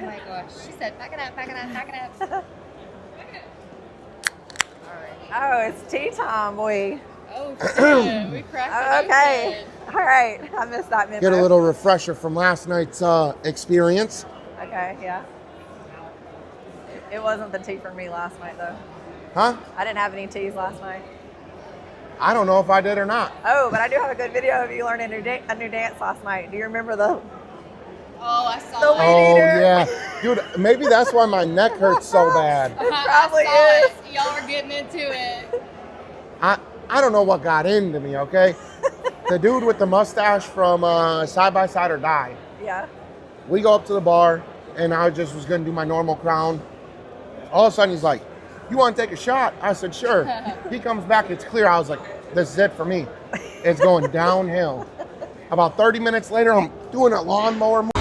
Oh my gosh. She said, back it up, back it up, back it up. Oh, it's tea time, boy. Oh, shit. We cracked it Okay. open. All right. I missed that memo. Get a little refresher from last night's experience. Okay, yeah. It wasn't the tea for me last night, though. Huh? I didn't have any teas last night. I don't know if I did or not. Oh, but I do have a good video of you learning a new dance last night. Do you remember the? Oh, I saw The it. weed eater. Yeah. Dude, maybe that's why my neck hurts so bad. Probably I is. saw it. Y'all were getting into it. I don't know what got into me, okay? The dude with the mustache from Side by Side or Die. Yeah. We go up to the bar, and I just was going to do my normal crown. All of a sudden, he's like, you want to take a shot? I said, sure. He comes back, it's clear. I was like, this is it for me. It's going downhill. About 30 minutes later, I'm doing a lawnmower move.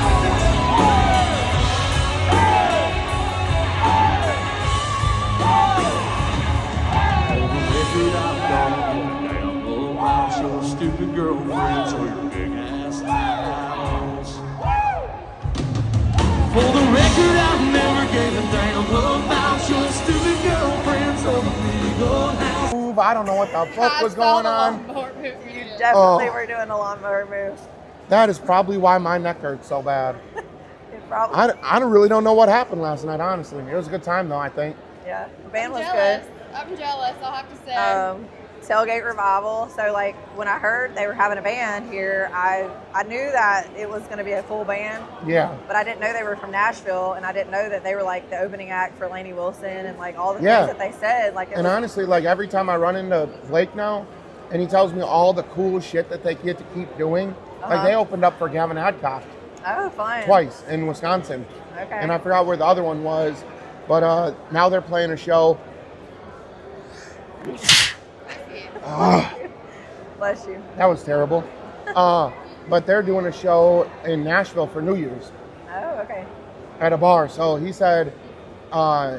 Stupid girlfriends or your big ass house. For the record, I never gave a damn about your stupid girlfriends or the big old house. I don't know what the fuck was going on. Definitely were doing a lawnmower move. That is probably why my neck hurts so bad. It probably. I really don't know what happened last night, honestly. It was a good time, though, I think. Yeah. The band was jealous. good. I'm jealous, I'll have to say. Tailgate Revival. So like when I heard they were having a band here, I knew that it was going to be a full band. Yeah. But I didn't know they were from Nashville, and I didn't know that they were like the opening act for Lainey Wilson and like all the Yeah. things that they said. Like, And honestly, like every time I run into Blake now, and he tells me all the cool shit that they get to keep doing, like they opened up for Gavin Adcock oh, fun. twice in Wisconsin. Okay. And I forgot where the other one was, but now they're playing a show. Bless you. That was terrible. But they're doing a show in Nashville for New Year's Oh, okay. at a bar. So he said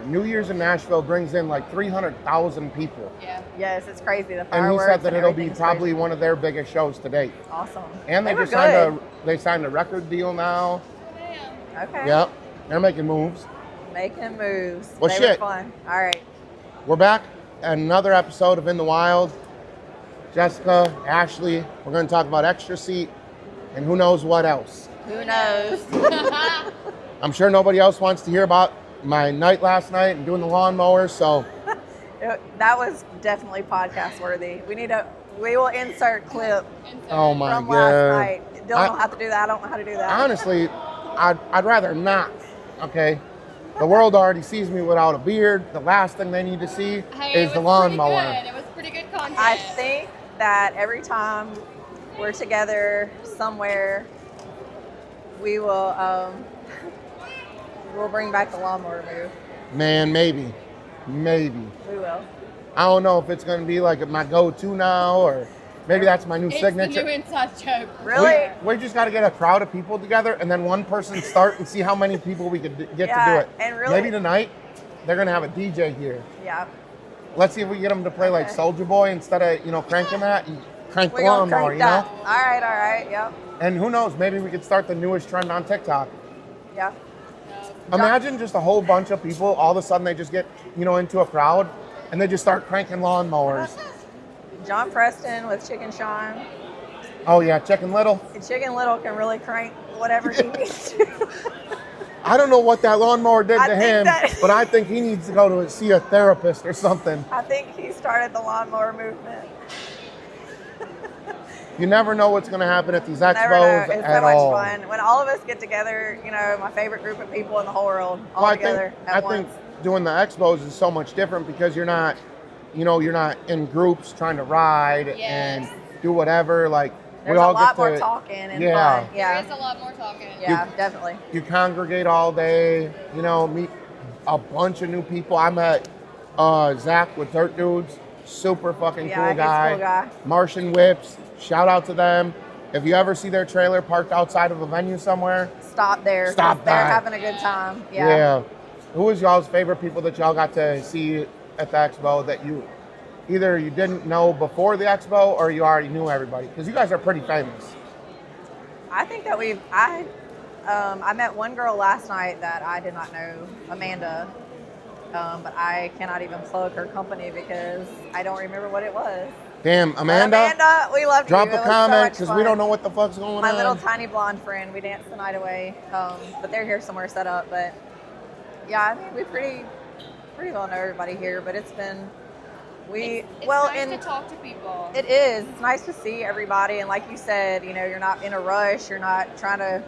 New Year's in Nashville brings in like 300,000 people. Yeah. Yes, it's crazy. The And he fireworks. said that it'll be everything's probably crazy. one of their biggest shows to date. Awesome. And they were just good. signed a record deal now. Damn. Okay. Yep. They're making moves. Making moves. Well, they shit. were fun. All right. We're back at another episode of In the Wild. Jessica, Ashley, we're going to talk about XXTRA SEAT and who knows what else. Who knows? I'm sure nobody else wants to hear about my night last night and doing the lawnmower, so That was definitely podcast worthy. We will insert clip oh my from god. last night. Dylan will have to do that. I don't know how to do that. Honestly, I'd rather not. Okay, the world already sees me without a beard. The last thing they need to see Hey, is it the was pretty lawnmower. good. It was pretty good content. I think that every time we're together somewhere, we will we'll bring back the lawnmower move. Man, maybe. We will. I don't know if it's going to be like my go-to now, or maybe that's my new it's signature. the new inside joke. Really? We just got to get a crowd of people together, and then one person start and see how many people we could get to do it. And really, Maybe tonight they're gonna have a DJ here. Yeah. Let's see if we get them to play like Soulja Boy instead of cranking that. You crank the We're gonna lawnmower, crank you know. that. All right. Yep. And who knows? Maybe we could start the newest trend on TikTok. Yeah. Imagine just a whole bunch of people. All of a sudden, they just get into a crowd, and they just start cranking lawnmowers. John Preston with Chicken Sean. Oh yeah, Chicken Little. And Chicken Little can really crank whatever he needs to. I don't know what that lawnmower did I to think him, that- but I think he needs to go to see a therapist or something. I think he started the lawnmower movement. You never know what's going to happen at these Never know. expos It's at so much all. fun. When all of us get together, my favorite group of people in the whole world, all Well, together I at think once. doing the expos is so much different because you're not in groups trying to ride and do whatever. Like There's we all a lot get to more talking and yeah. fun. Yeah. There is a lot more talking. Yeah, definitely. You congregate all day. Meet a bunch of new people. I met Zach with Dirt Dudes. Super fucking Yeah, cool he's a guy. cool guy. Martian Whips. Shout out to them. If you ever see their trailer parked outside of a venue somewhere, Stop there. Stop 'cause They're that. having a good time. yeah. Who was y'all's favorite people that y'all got to see at the expo that you either you didn't know before the expo or you already knew everybody? Because you guys are pretty famous. I think that I met one girl last night that I did not know, Amanda, but I cannot even plug her company because I don't remember what it was. Damn, But Amanda, Amanda, we love you. drop It a was so comment much because fun. we don't know what the fuck's going My on. little tiny blonde friend, we danced the night away, but they're here somewhere set up. But yeah, I mean, we pretty well know everybody here, but it's been It's nice and to talk to people. it is. It's nice to see everybody, and like you said, you know, you're not in a rush. You're not trying to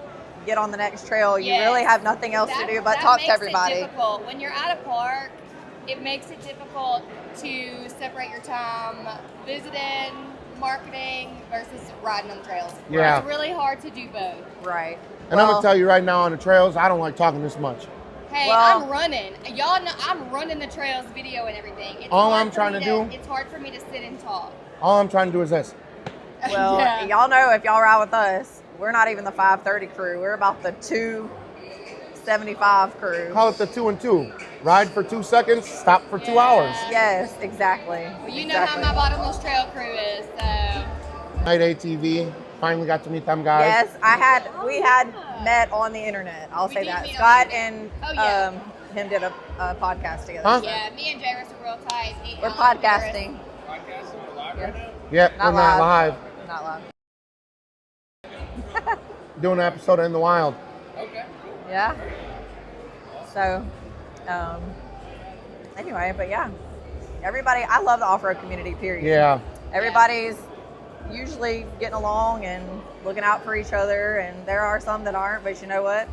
get on the next trail. You Yes. really have nothing else to do but that talk to makes everybody. It difficult. When you're at a park, it makes it difficult to separate your time visiting, marketing versus riding on the trails. Yeah. It's really hard to do both. Right. And I'm gonna tell you right now, on the trails, I don't like talking this much. Hey, Well- I'm running. Y'all know I'm running the trails video and everything. It's All hard I'm for trying me to do- It's hard for me to sit and talk. All I'm trying to do is this. Well, Yeah. y'all know if y'all ride with us, we're not even the 5:30 crew. We're about the 2:75 crew. Call it the 2 and 2. Ride for 2 seconds, stop for 2 hours. Yes, exactly. Well, you know how my bottomless trail crew is, so. Night ATV. Finally got to meet them guys. Yes, we had met on the internet. I'll We say did that. meet on Scott the and internet. Oh, yeah. him did a podcast together. Huh? Yeah, me and Jairus are real tight. We're podcasting. Yep, Not we're not live. Not live. Doing an episode in the wild. Yeah. So, anyway, but yeah, everybody. I love the off-road community. Period. Yeah. Everybody's usually getting along and looking out for each other, and there are some that aren't. But you know what?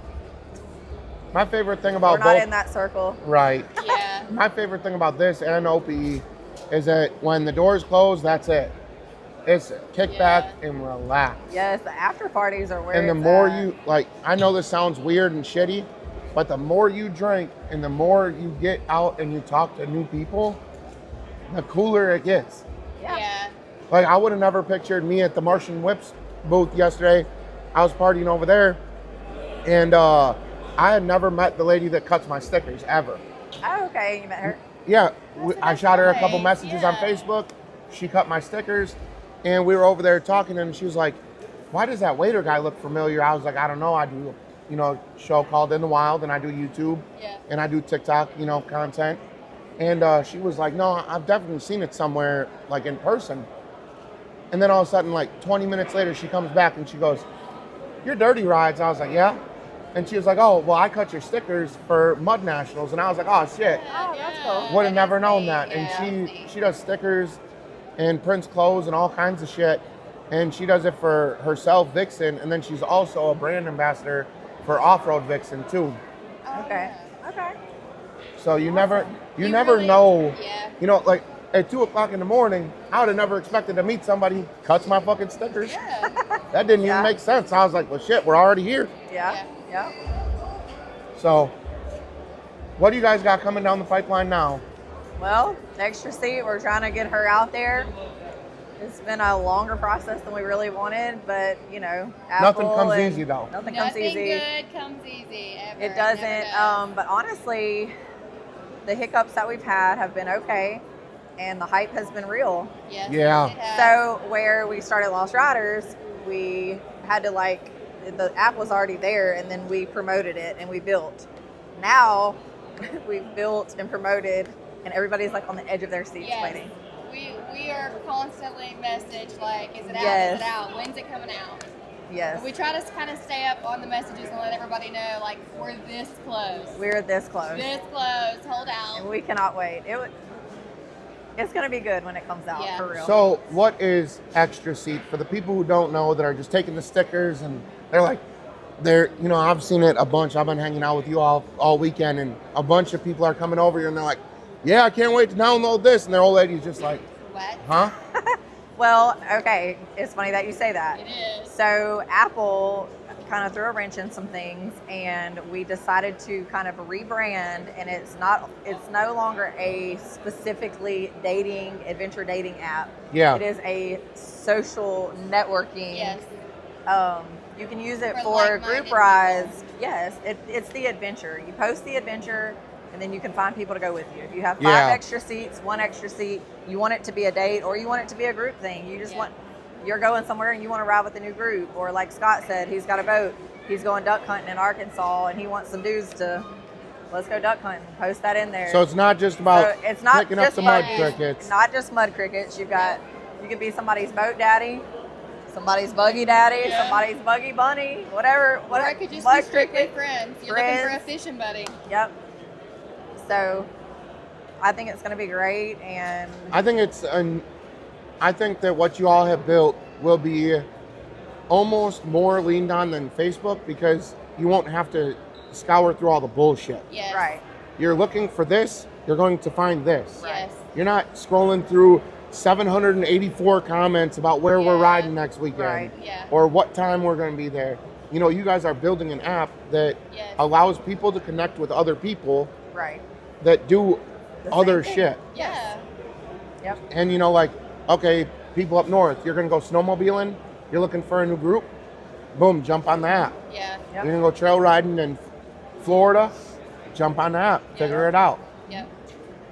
My favorite thing about We're not both, in that circle. right. Yeah. My favorite thing about this and OPE is that when the doors close, that's it. It's kick back and relax. Yes, the after parties are where. And the it's more at. you, like, I know this sounds weird and shitty, but the more you drink and the more you get out and you talk to new people, the cooler it gets. Yeah. Like, I would have never pictured me at the Martian Whips booth yesterday. I was partying over there, and I had never met the lady that cuts my stickers, ever. Oh, okay, you met her. Yeah, I shot her a couple nice, messages on yeah. Facebook. She cut my stickers, and we were over there talking, and she was like, why does that waiter guy look familiar? I was like, I don't know. I do, a show called In the Wild, and I do YouTube, Yeah. and I do TikTok, content. And she was like, no, I've definitely seen it somewhere, like in person. And then all of a sudden, like 20 minutes later, she comes back and she goes, you're Dirty Rides. I was like, yeah. And she was like, oh, well, I cut your stickers for Mud Nationals. And I was like, oh, shit. Oh, that's cool. Would have never known neat. that. Yeah, And that's she does stickers and prints clothes and all kinds of shit. And she does it for herself, Vixen. And then she's also a brand ambassador for Off-Road Vixen, too. Okay. Okay. So you never You never really- know. Yeah. Like at 2 o'clock in the morning, I would have never expected to meet somebody who cuts my fucking stickers. Yeah. That didn't Yeah. even make sense. I was like, well, shit, we're already here. Yeah. Yeah. So what do you guys got coming down the pipeline now? Well, Extra Seat, we're trying to get her out there. It's been a longer process than we really wanted, but Apple Nothing comes and easy, though. Nothing comes Nothing easy. good comes easy ever. It Never doesn't. does. But honestly, the hiccups that we've had have been okay, and the hype has been real. Yes, Yeah. it has. So where we started Lost Riders, we had to the app was already there, and then we promoted it and we built. Now we've built and promoted, and everybody's like on the edge of their seats Yes. waiting. We are constantly messaged like, is it out? Yes. Is it out? When's it coming out? Yes, We try to kind of stay up on the messages and let everybody know, like, we're this close. we're this close, This close. Hold and out. we cannot wait. It's going to be good when it comes out, Yeah. for real. So what is Extra Seat for the people who don't know that are just taking the stickers and I've seen it a bunch. I've been hanging out with you all weekend, and a bunch of people are coming over here and they're like, yeah, I can't wait to download this. And their old lady's just like, What? huh? Well, okay, it's funny that you say that. It is. So Apple kind of threw a wrench in some things, and we decided to kind of rebrand, and it's no longer a specifically adventure dating app. Yeah. It is a social networking. Yes. You can use it For for like-minded group rides. Yes, it's the adventure. You post the adventure, and then you can find people to go with you. If you have 5 Yeah. extra seats, 1 extra seat, you want it to be a date, or you want it to be a group thing. You just Yeah. you're going somewhere and you want to ride with a new group, or like Scott said, he's got a boat. he's going duck hunting in Arkansas, and he wants some dudes to let's go duck hunting. Post that in there. So it's not just about So it's not picking up just the mud buggies, crickets. Not just mud crickets. You could be somebody's boat daddy, somebody's buggy daddy, somebody's buggy bunny, whatever. Or it could just mud be strictly cricket. friends. You're looking for a fishing buddy. Yep. So I think it's going to be great, and I think that what you all have built will be almost more leaned on than Facebook, because you won't have to scour through all the bullshit. Yes. right. You're looking for this, you're going to find this. Yes. You're not scrolling through 784 comments about where we're riding next weekend Right. Yeah. or what time we're going to be there. You know, you guys are building an app that Yes. allows people to connect with other people Right. that do The other same thing. shit. Yeah. Yep. And you know, like, okay, people up north, you're going to go snowmobiling, you're looking for a new group, boom, jump on the app. Yeah. Yep. You're going to go trail riding in Florida, jump on the app, figure it out. Yep.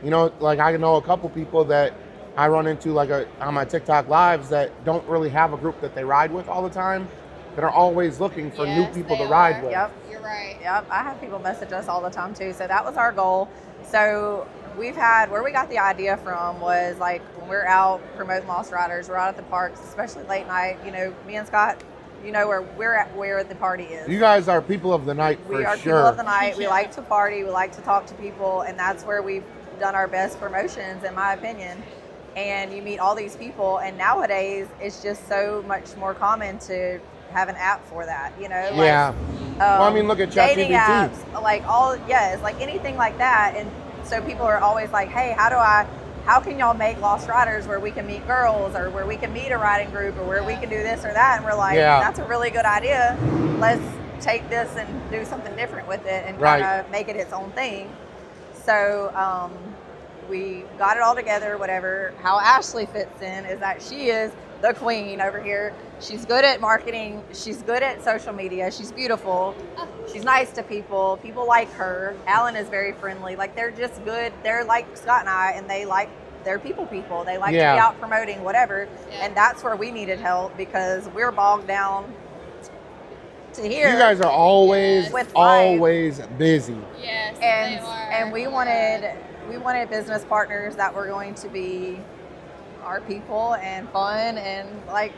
You know, like I know a couple people that I run into like on my TikTok lives that don't really have a group that they ride with all the time, that are always looking for new Yes, people they to ride are. with. Yep. You're right. Yep. I have people message us all the time too. So that was our goal. So we've had, where we got the idea from was like when we're out promoting Lost Riders, we're out at the parks, especially late night. You know, me and Scott, you know where we're at, where the party is. You guys are people of the night for We are sure. people of the night. We Yeah. like to party. We like to talk to people, and that's where we've done our best promotions, in my opinion. And you meet all these people, and nowadays it's just so much more common to have an app for that. You know, Yeah. Well, I mean, look at dating ChatGPT. apps, like like anything like that. And so people are always like, "Hey, how can y'all make Lost Riders where we can meet girls, or where we can meet a riding group, or where we can do this or that?" And we're like, Yeah. "That's a really good idea. Let's take this and do something different with it and Right. kind of make it its own thing." So we got it all together, whatever. How Ashley fits in is that she is the queen over here. She's good at marketing. She's good at social media. She's beautiful. She's nice to people. People like her. Alan is very friendly. Like, they're just good. They're like Scott and I, and they're people. They like to be Yeah. out promoting whatever. Yeah. And that's where we needed help, because we're bogged down to here. You guys are always, With life. always busy. Yes. and they are. and we wanted business partners that were going to be our people and fun, and like,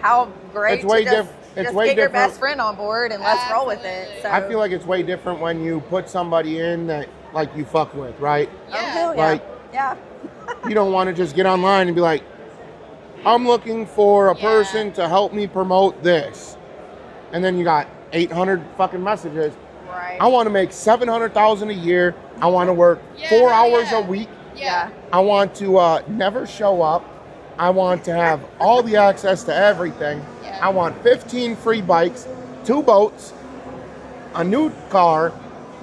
how great It's way to just, diff- it's just way get your different. best friend on board and let's roll with it. Absolutely. So I feel like it's way different when you put somebody in that like you fuck with, right? oh, Yeah. hell yeah. Like- yeah. You don't want to just get online and be like, I'm looking for a Yeah. person to help me promote this. And then you got 800 fucking messages. Right. I want to make 700,000 a year. I want to work Yeah, 4 hours yeah. a week. Yeah. I want to never show up. I want to have all the access to everything. Yeah. I want 15 free bikes, 2 boats, a new car,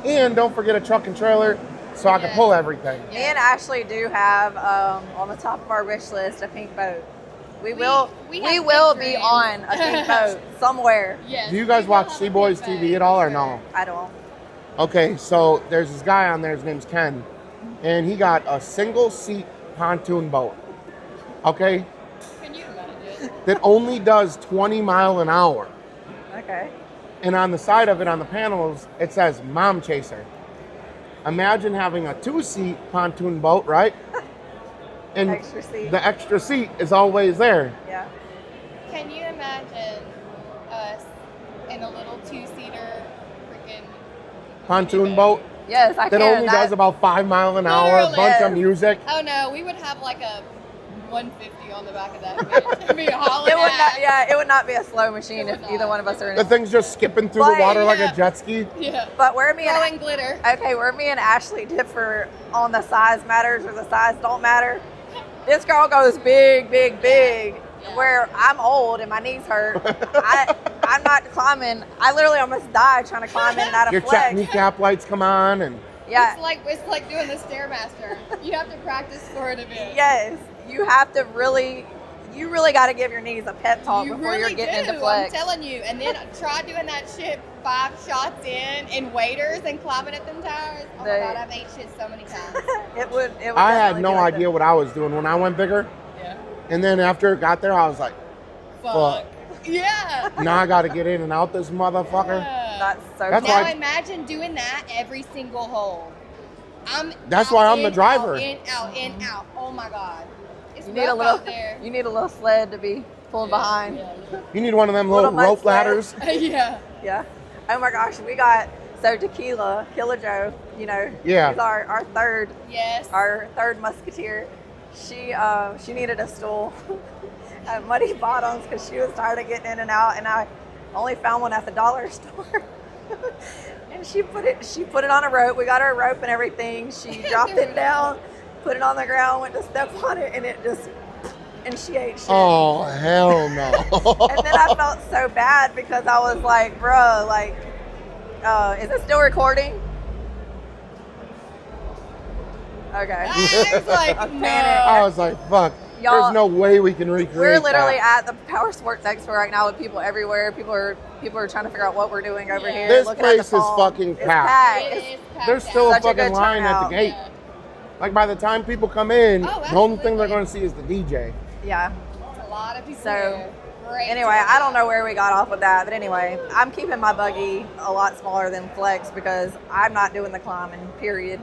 and don't forget a truck and trailer so I can Yes. pull everything. Me and Ashley do have on the top of our wish list a pink boat. We will we be have big on dreams. a pink boat somewhere. Yes. Do you guys we will watch have a Sea Boys big TV bag, at all or for no? I don't. Okay, so there's this guy on there, his name's Ken, and he got a single seat pontoon boat. Okay? Can you imagine? That only does 20 mile an hour. Okay. And on the side of it, on the panels, it says Mom Chaser. Imagine having a 2-seat pontoon boat, right? And Extra seat. the extra seat is always there. Yeah. Can you imagine us in a little 2-seater freaking Pontoon boat Yes, I that can. only does about 5 mile an hour, a Literally. bunch of music. Oh no, we would have like a 150 on the back of that bitch. It'd be hauling It would not. ass. Yeah, it would not be a slow machine It if would either not. one of us are in The it. thing's just skipping through But, the water like yeah. a jet ski. Yeah. But where me and Throwing glitter. where me and Ashley differ on the size matters or the size don't matter. This girl goes big, big, big. Yeah. Where I'm old and my knees hurt. I'm not climbing. I literally almost died trying to climb in and out of Your flex. kneecap lights come on, and Yeah. It's like doing the Stairmaster. You have to practice for it a bit. Yes. You have to really. You really got to give your knees a pep talk You before really you're getting do. into flex. I'm telling you. And then try doing that shit 5 shots in waders and climbing up them towers. Oh my The- god, I've ate shit so many times. It would. I had definitely no be like idea what I was doing when I went bigger. Yeah. And then after it got there, I was like, Fuck. Yeah. Now I got to get in and out this motherfucker. That's so That's Now why- imagine doing that every single hole. That's out, why I'm the in, driver. Out, in, out, in, out. Oh my God. It's You need a rough little. out there. You need a little sled to be pulling behind. You need one of them Little little mud rope sled. ladders. Yeah. Yeah. Oh my gosh, we got Tequila, Killer Joe. You know, Yeah. she's our third Yes. musketeer. She needed a stool at Muddy Bottoms because she was tired of getting in and out, and I only found one at the dollar store. And she put it on a rope. We got her a rope and everything. She dropped it down, put it on the ground, went to step on it, and she ate shit. Oh, hell no. And then I felt so bad because I was like, bro, like, is it still recording? Okay. I was like, I'm no. panicked. I was like, fuck. Y'all- There's no way we can recreate We're literally that. at the Power Sports Expo right now with people everywhere. People are trying to figure out what we're doing over Yeah. here. This looking at the place is phone. fucking It's packed. It It's- is packed There's out. still a Such a fucking good line at the turnout. gate. Yeah. Like by the time people come in, Oh, the only thing they're absolutely. going to see is the DJ. Yeah. It's a lot of people So, here. Great Anyway, I don't turnout. know where we got off with that, but anyway, I'm keeping my buggy a lot smaller than Flex because I'm not doing the climbing, period.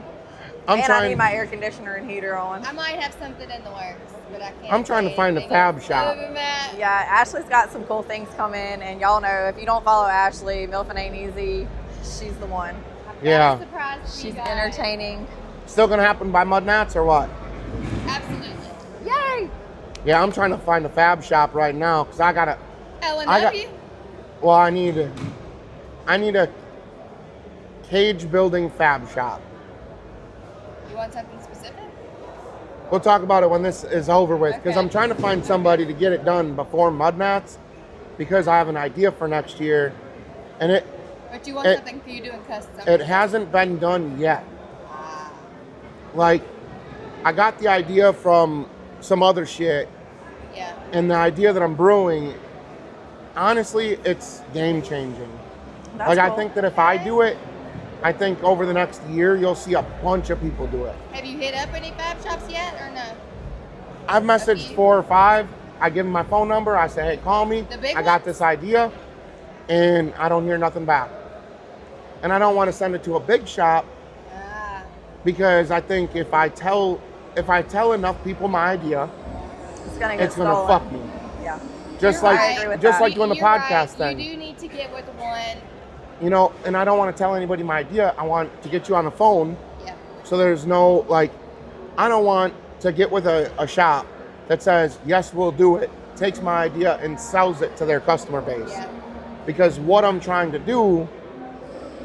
I'm and I trying. need my air conditioner and heater on. I might have something in the works, but I can't. I'm trying to say find a anything fab else shop. other than that. Yeah, Ashley's got some cool things coming, and y'all know if you don't follow Ashley, Milfin Ain't Easy, she's the one. I've got Yeah. a surprise for you She's guys. entertaining. Still going to happen by Mud Nats or what? Absolutely. Yay! Yeah, I'm trying to find a fab shop right now because I got to. L&W? Well, I need a cage building fab shop. You want something specific? We'll talk about it when this is over with because Okay. I'm trying to find somebody to get it done before Mud Nats because I have an idea for next year and But you want It- something for you doing custom? it hasn't been done yet. Ah. Like, I got the idea from some other shit Yeah. and the idea that I'm brewing, honestly, it's game changing. That's Like, I cool. think that if I do it, I think over the next year, you'll see a bunch of people do it. Have you hit up any fab shops yet, or no? I've messaged 4 or 5. I give them my phone number. I say, hey, call me. The big I got ones? this idea. And I don't hear nothing back. And I don't want to send it to a big shop Ah. because I think if I tell enough people my idea, It's gonna get it's going to stolen. fuck me. Yeah. Just You're like I agree with just that. like doing the You're podcast right. thing. You do need to get with one. You know, and I don't want to tell anybody my idea. I want to get you on the phone Yeah. so there's no, like, I don't want to get with a shop that says, yes, we'll do it, takes my idea and sells it to their customer base. Yeah. Because what I'm trying to do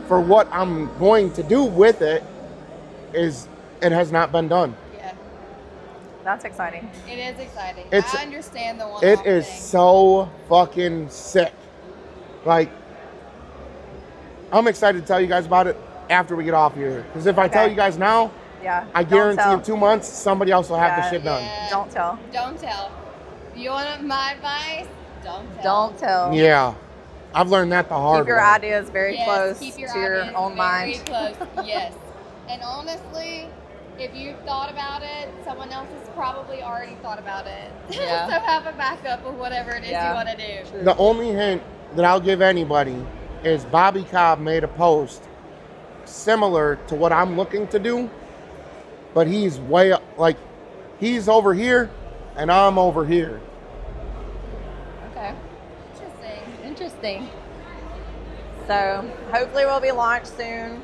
for what I'm going to do with it is, it has not been done. Yeah. That's exciting. It is exciting. It's- I understand the one. It is so fucking sick. Like, I'm excited to tell you guys about it after we get off here. Because if I tell Okay. you guys now, Yeah. I Don't guarantee tell. in 2 months, somebody else will have the Yeah. shit done. Yeah. Don't tell. Don't tell. You want my advice? Don't tell. Don't tell. Yeah. I've learned that the hard Keep your way. ideas very Yes, close keep to your your ideas own very mind. close. Yes. And honestly, if you've thought about it, someone else has probably already thought about it. Yeah. So have a backup of whatever it is Yeah. you want to do. The only hint that I'll give anybody is Bobby Cobb made a post similar to what I'm looking to do, but he's way up, like, he's over here and I'm over here. Okay. Interesting. Interesting. So hopefully we'll be launched soon.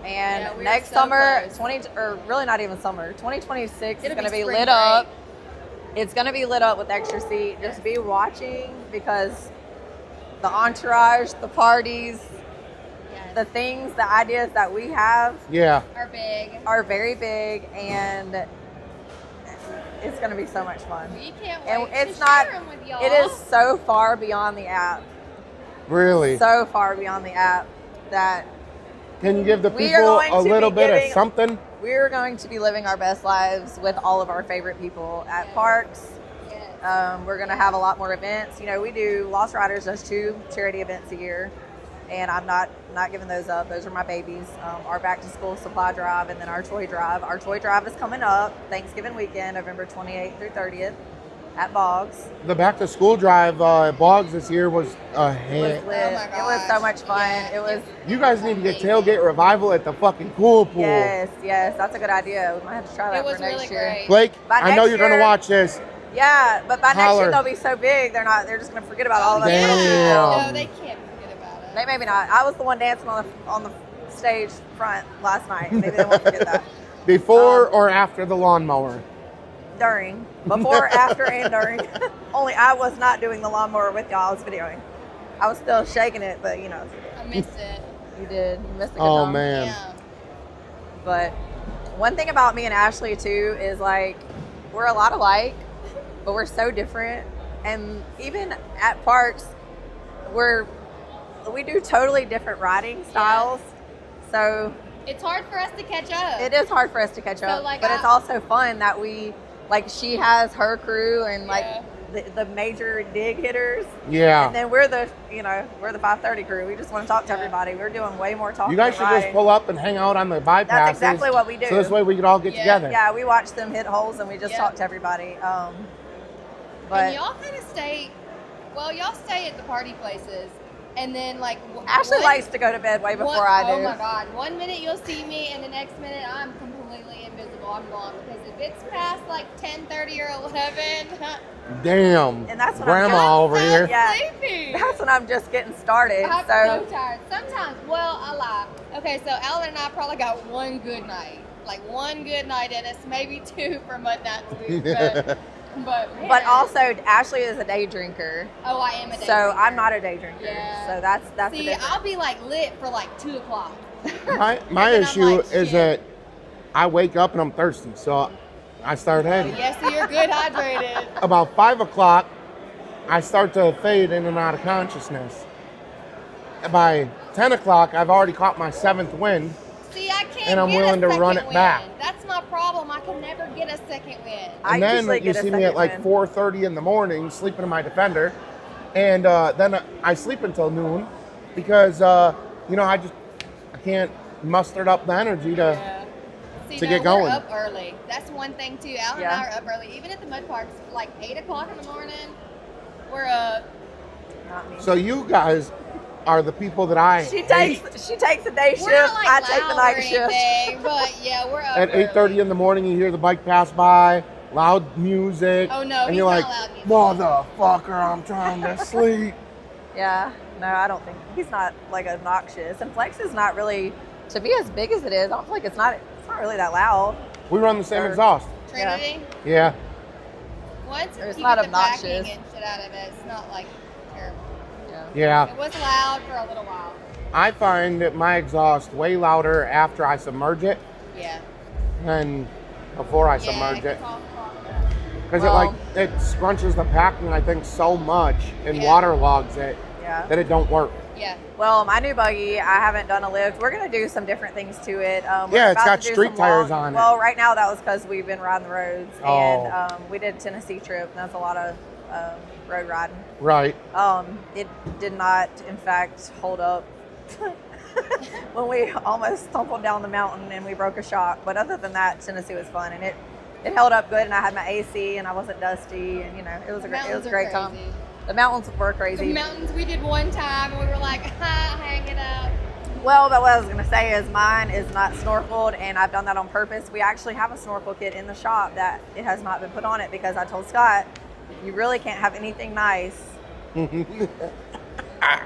And Yeah, we're next so summer, close. or really not even summer, 2026 is It'll going to be be spring lit break. up. It's going to be lit up with Extra Seat. Just be watching because the entourage, the parties, Yes. the things, the ideas that we have Yeah. Are big. are very big, and it's going to be so much fun. We can't And wait it's to not, share 'em with y'all. it is so far beyond the app. Really? So far beyond the app that Can you give the We are people going a to little be bit of giving- something? we're going to be living our best lives with all of our favorite people at parks. Yes. We're going to have a lot more events. You know, we do, Lost Riders does 2 charity events a year, and I'm not giving those up. Those are my babies. Our back to school supply drive and then our toy drive. Our toy drive is coming up Thanksgiving weekend, November 28th through 30th. at Boggs. The back to school drive at Boggs this year was a It hit. was lit. my It was so gosh. much fun. Yeah. It was. You guys need to get tailgate revival at the fucking pool. Yes, that's a good idea. We might have to try that It was for next really year. great. Blake, By I know next you're going to year- watch this. Yeah, but by next Holler. year they'll be so big. They're just gonna forget about all of us. Damn. No, they can't forget about it. They maybe not. I was the one dancing on the stage front last night. Maybe they won't forget that. Before or after the lawnmower? During, before, after, and during. Only I was not doing the lawnmower with y'all. I was videoing. I was still shaking it, but you know. I missed it. You did. You missed a good Oh, time. man. Yeah. But one thing about me and Ashley too is like we're a lot alike, but we're so different. And even at parks, we do totally different riding styles. So It's hard for us to catch up. it is hard for us to catch up. like, but it's also fun that she has her crew and like Yeah. the major dig hitters. Yeah. And then we're the 5:30 crew. We just want to talk to everybody. We're doing way more talking. You guys than should just riding. pull up and hang out on the bypasses. That's exactly what we do. So this way we could all get Yeah. together. Yeah, we watch them hit holes and we just Yeah. talk to everybody. And But y'all kind of y'all stay at the party places. And then like Ashley likes to go to bed way before I do. Oh my God. 1 minute you'll see me and the next minute I'm completely invisible. I'm gone. Because if it's past like 10:30 or 11, Damn. And that's what Grandma I'm over so here. Yeah. sleepy. That's when I'm just getting started. I'm So so tired. Sometimes, well, I lie. Okay, so Alan and I probably got one good night. Like one good night in us, maybe two for Mud Nights week. But but man. also Ashley is a day drinker. Oh, I am a day So drinker. I'm not a day drinker. Yeah. So that's the See, difference. I'll be like lit for like 2 o'clock. My And then I'm issue like, is shit. that I wake up and I'm thirsty, so I start heading. Yes, so you're good hydrated. About 5 o'clock, I start to fade in and out of consciousness. By 10 o'clock, I've already caught my 7th wind. See, I can't And I'm get willing a to run second it back. win. That's my problem. I can never get a second win. I And then usually you get a see me at second like win. 4:30 in the morning, sleeping in my Defender. And then I sleep until noon because, I can't muster up the energy to. Yeah. See, to no, get going. We're up early. That's one thing too. Alan Yeah. and I are up early. Even at the mud parks, like 8 o'clock in the morning, we're up. Not me. So you guys are the people that I She hate. takes the day We're shift. not like I loud take the or night shift. anything, but yeah, we're up At 8:30 in the morning, you hear the bike pass by, loud music. Oh, no, and he's you're not like, loud music. motherfucker, I'm trying to sleep. Yeah. No, I don't think he's not like obnoxious. And Flex is not really to be as big as it is. I don't feel like it's not really that loud. We run the same Sure. exhaust. Trinity. Yeah. Once It's you not get the packing obnoxious. and shit out of it, it's not like terrible. Yeah. Yeah. It was loud for a little while. I find my exhaust way louder after I submerge it Yeah. than before I Yeah, submerge it. cough. Because Well- it scrunches the packing, I think, so much and Yeah. waterlogs it Yeah. that it don't work. Yeah. Well, my new buggy, I haven't done a lift. We're gonna do some different things to it. We're Yeah, it's about got to do street some tires on it. Well, right now that was because we've been riding the roads, Oh. and we did a Tennessee trip, and that's a lot of road riding. Right. It did not, in fact, hold up when we almost stumbled down the mountain and we broke a shock. But other than that, Tennessee was fun, and it held up good. And I had my AC, and I wasn't dusty, and it was a great time. Crazy. The mountains were The crazy. mountains we did one time, and we were like, hang it up. Well, but what I was going to say is mine is not snorkeled, and I've done that on purpose. We actually have a snorkel kit in the shop that it has not been put on it because I told Scott, you really can't have anything nice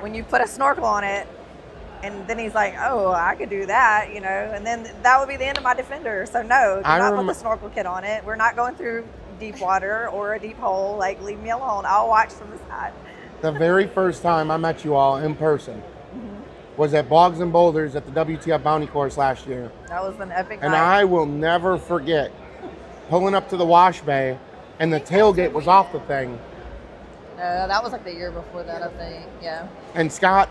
when you put a snorkel on it. And then he's like, oh, I could do that, and then that would be the end of my Defender. So no, do not put the snorkel kit on it. We're not going through deep water or a deep hole. Like, leave me alone. I'll watch from the side. The very first time I met you all in person was at Boggs and Boulders at the WTF Bounty Course last year. That was an epic And night. I will never forget pulling up to the wash bay and the tailgate was off the thing. That was like the year before that, I think. Yeah. And Scott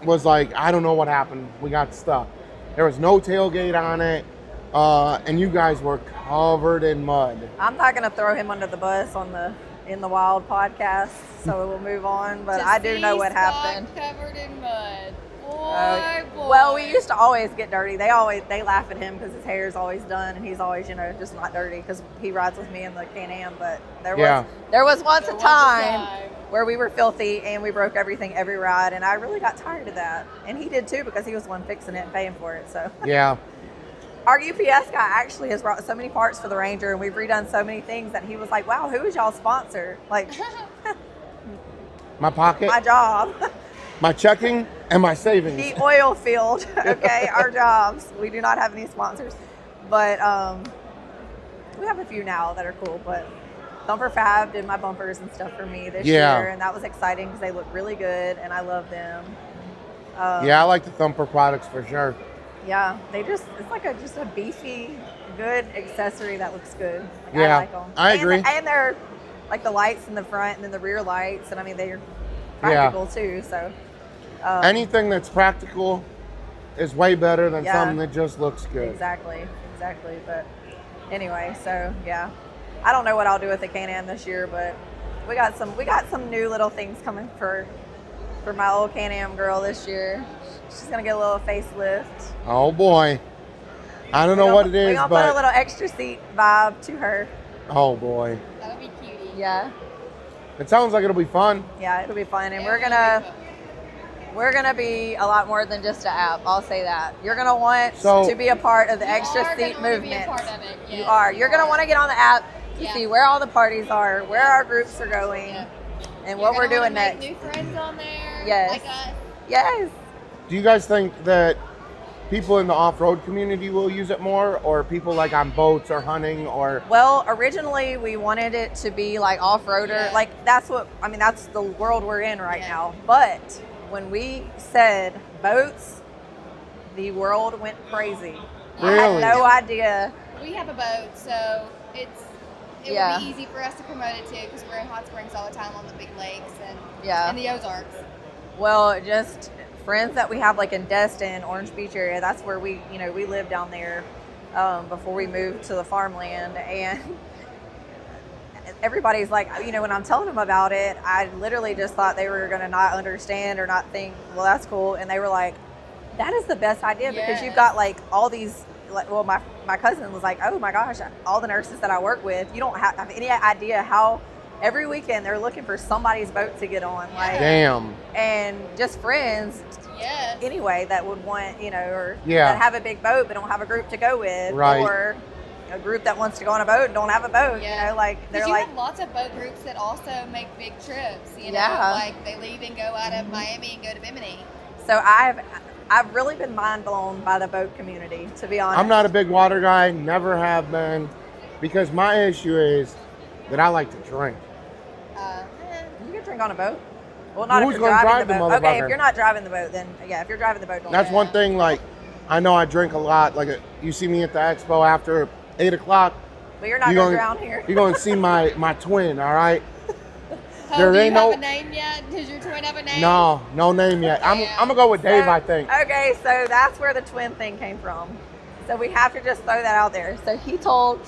was like, I don't know what happened. We got stuck. There was no tailgate on it. And you guys were covered in mud. I'm not going to throw him under the bus on the In the Wild podcast, so we'll move on. But I do know what happened. Covered in mud. Boy. Well, we used to always get dirty. They laugh at him because his hair is always done and he's always, just not dirty because he rides with me in the Can-Am. But there was once a time where we were filthy and we broke everything every ride, and I really got tired of that. And he did too because he was the one fixing it and paying for it. So Yeah. our UPS guy actually has brought so many parts for the Ranger, and we've redone so many things that he was like, "Wow, who is y'all sponsor?" Like My pocket, my job. my checking, and my savings. The oil field, okay, our jobs. We do not have any sponsors, but we have a few now that are cool. But Thumper Fab did my bumpers and stuff for me this year, and that was exciting because they look really good, and I love them. Yeah, I like the Thumper products for sure. Yeah, it's like just a beefy, good accessory that looks good. Like, Yeah, I like them. I agree. And they're like the lights in the front and then the rear lights, and I mean they're practical too. So anything that's practical is way better than something that just looks good. Exactly. But anyway, so yeah, I don't know what I'll do with the Can-Am this year, but we got some new little things coming for my old Can-Am girl this year. She's gonna get a little facelift. Oh boy, I don't know what it is, we're gonna but put a little extra seat vibe to her. Oh boy, That would be cutie. Yeah. It sounds like it'll be fun. Yeah, it'll be fun, and Yeah, we're gonna be a lot more than just an app. I'll say that. You're gonna want So- to be a part of the You extra are seat gonna wanna be a movement. part of it. You Yes, are. You're gonna want to get on the app to Yeah. see where all the parties are, where our groups are going, Yeah. and You're what we're gonna wanna doing make next. New friends on there. Yes. Like us. Yes. Do you guys think that people in the off-road community will use it more, or people like on boats or hunting, or Well, originally we wanted it to be like off-roader. Yeah. Like that's the world we're in right Yeah. now. But when we said boats, the world went crazy. I Really? had no idea. We have a boat, so it Yeah. would be easy for us to promote it too, because we're in hot springs all the time on the big lakes Yeah. and the Ozarks. Well, just friends that we have like in Destin, Orange Beach area, that's where we lived down there before we moved to the farmland. And everybody's like, when I'm telling them about it, I literally just thought they were going to not understand or not think, well, that's cool. And they were like, that is the best idea because you've got like all these, like, well, my cousin was like, oh my gosh, all the nurses that I work with, you don't have any idea how every weekend they're looking for somebody's boat to get on. Like, damn? and just friends Yes. anyway that would want, or Yeah. that have a big boat but don't have a group to go with, Right. or a group that wants to go on a boat and don't have a boat. Yeah. Like they're Because you like, have lots of boat groups that also make big trips. Yeah. Like they leave and go out of Miami and go to Bimini. so I've really been mind blown by the boat community, to be honest. I'm not a big water guy, never have been, because my issue is that I like to drink. You can drink on a boat. Well, not Who's if you're gonna driving drive the the boat. Okay, motherfucker? if you're not driving the boat, then yeah. If you're driving the boat, don't. That's Yeah. one thing. Like, I know I drink a lot. Like, you see me at the expo after 8 o'clock. But you're not you going to gonna- drown here. You're going to see my twin. All right. Oh, There do you ain't have no- a name yet? Does your twin have a name? No name yet. I'm gonna go with Dave. I think. Okay, so that's where the twin thing came from. So we have to just throw that out there. So he told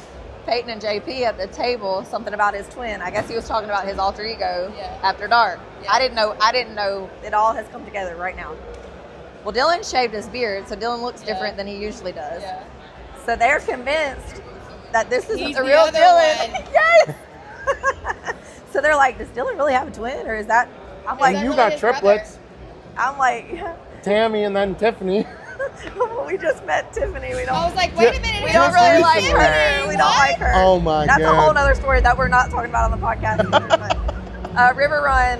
Peyton and JP at the table something about his twin. I guess he was talking about his alter ego after dark. Yeah. I didn't know. It all has come together right now. Well, Dylan shaved his beard, so Dylan looks different than he usually does. Yeah. So they're convinced that this isn't He's the the real other Dylan. one. Yes. So they're like, does Dylan really have a twin, or is that? I'm Is like, that You really got his triplets, I'm like, Tammy and then Tiffany. we just met Tiffany. We I don't. was like, wait a minute. We it don't was really Tiffany. like her. We don't What? like her. Oh my That's god. a whole nother story that we're not talking about on the podcast either. But River Run,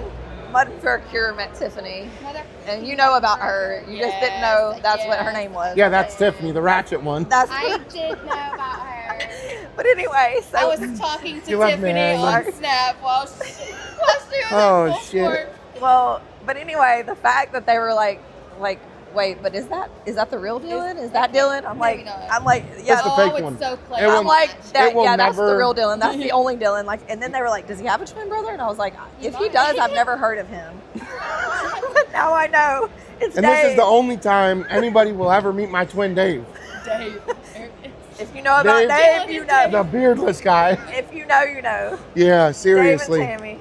Mud Cure met Tiffany. Mother- And you know about her. You just didn't know Yes, that's what her yes. name was. Yeah, that's Tiffany, the ratchet one. That's I did know about her. But anyway, so I was talking to You left me Tiffany hanging. on Snap while she was Oh, in full shit. court. well, but anyway, the fact that they were like, wait, but is that the real Dylan? Is that Dylan? I'm like, Maybe not. yeah. That's the Oh, fake it's one. so clever. It will- I'm like, that, it will yeah, that's the never- real Dylan. That's the only Dylan. Like, and then they were like, does he have a twin brother? And I was like, if he might. does, I've never heard of him. But now I know. It's And Dave. this is the only time anybody will ever meet my twin Dave. Dave. If you know about Dave- Dave, you know. The beardless guy. If you know, you know. Yeah, seriously. Dave and Tammy.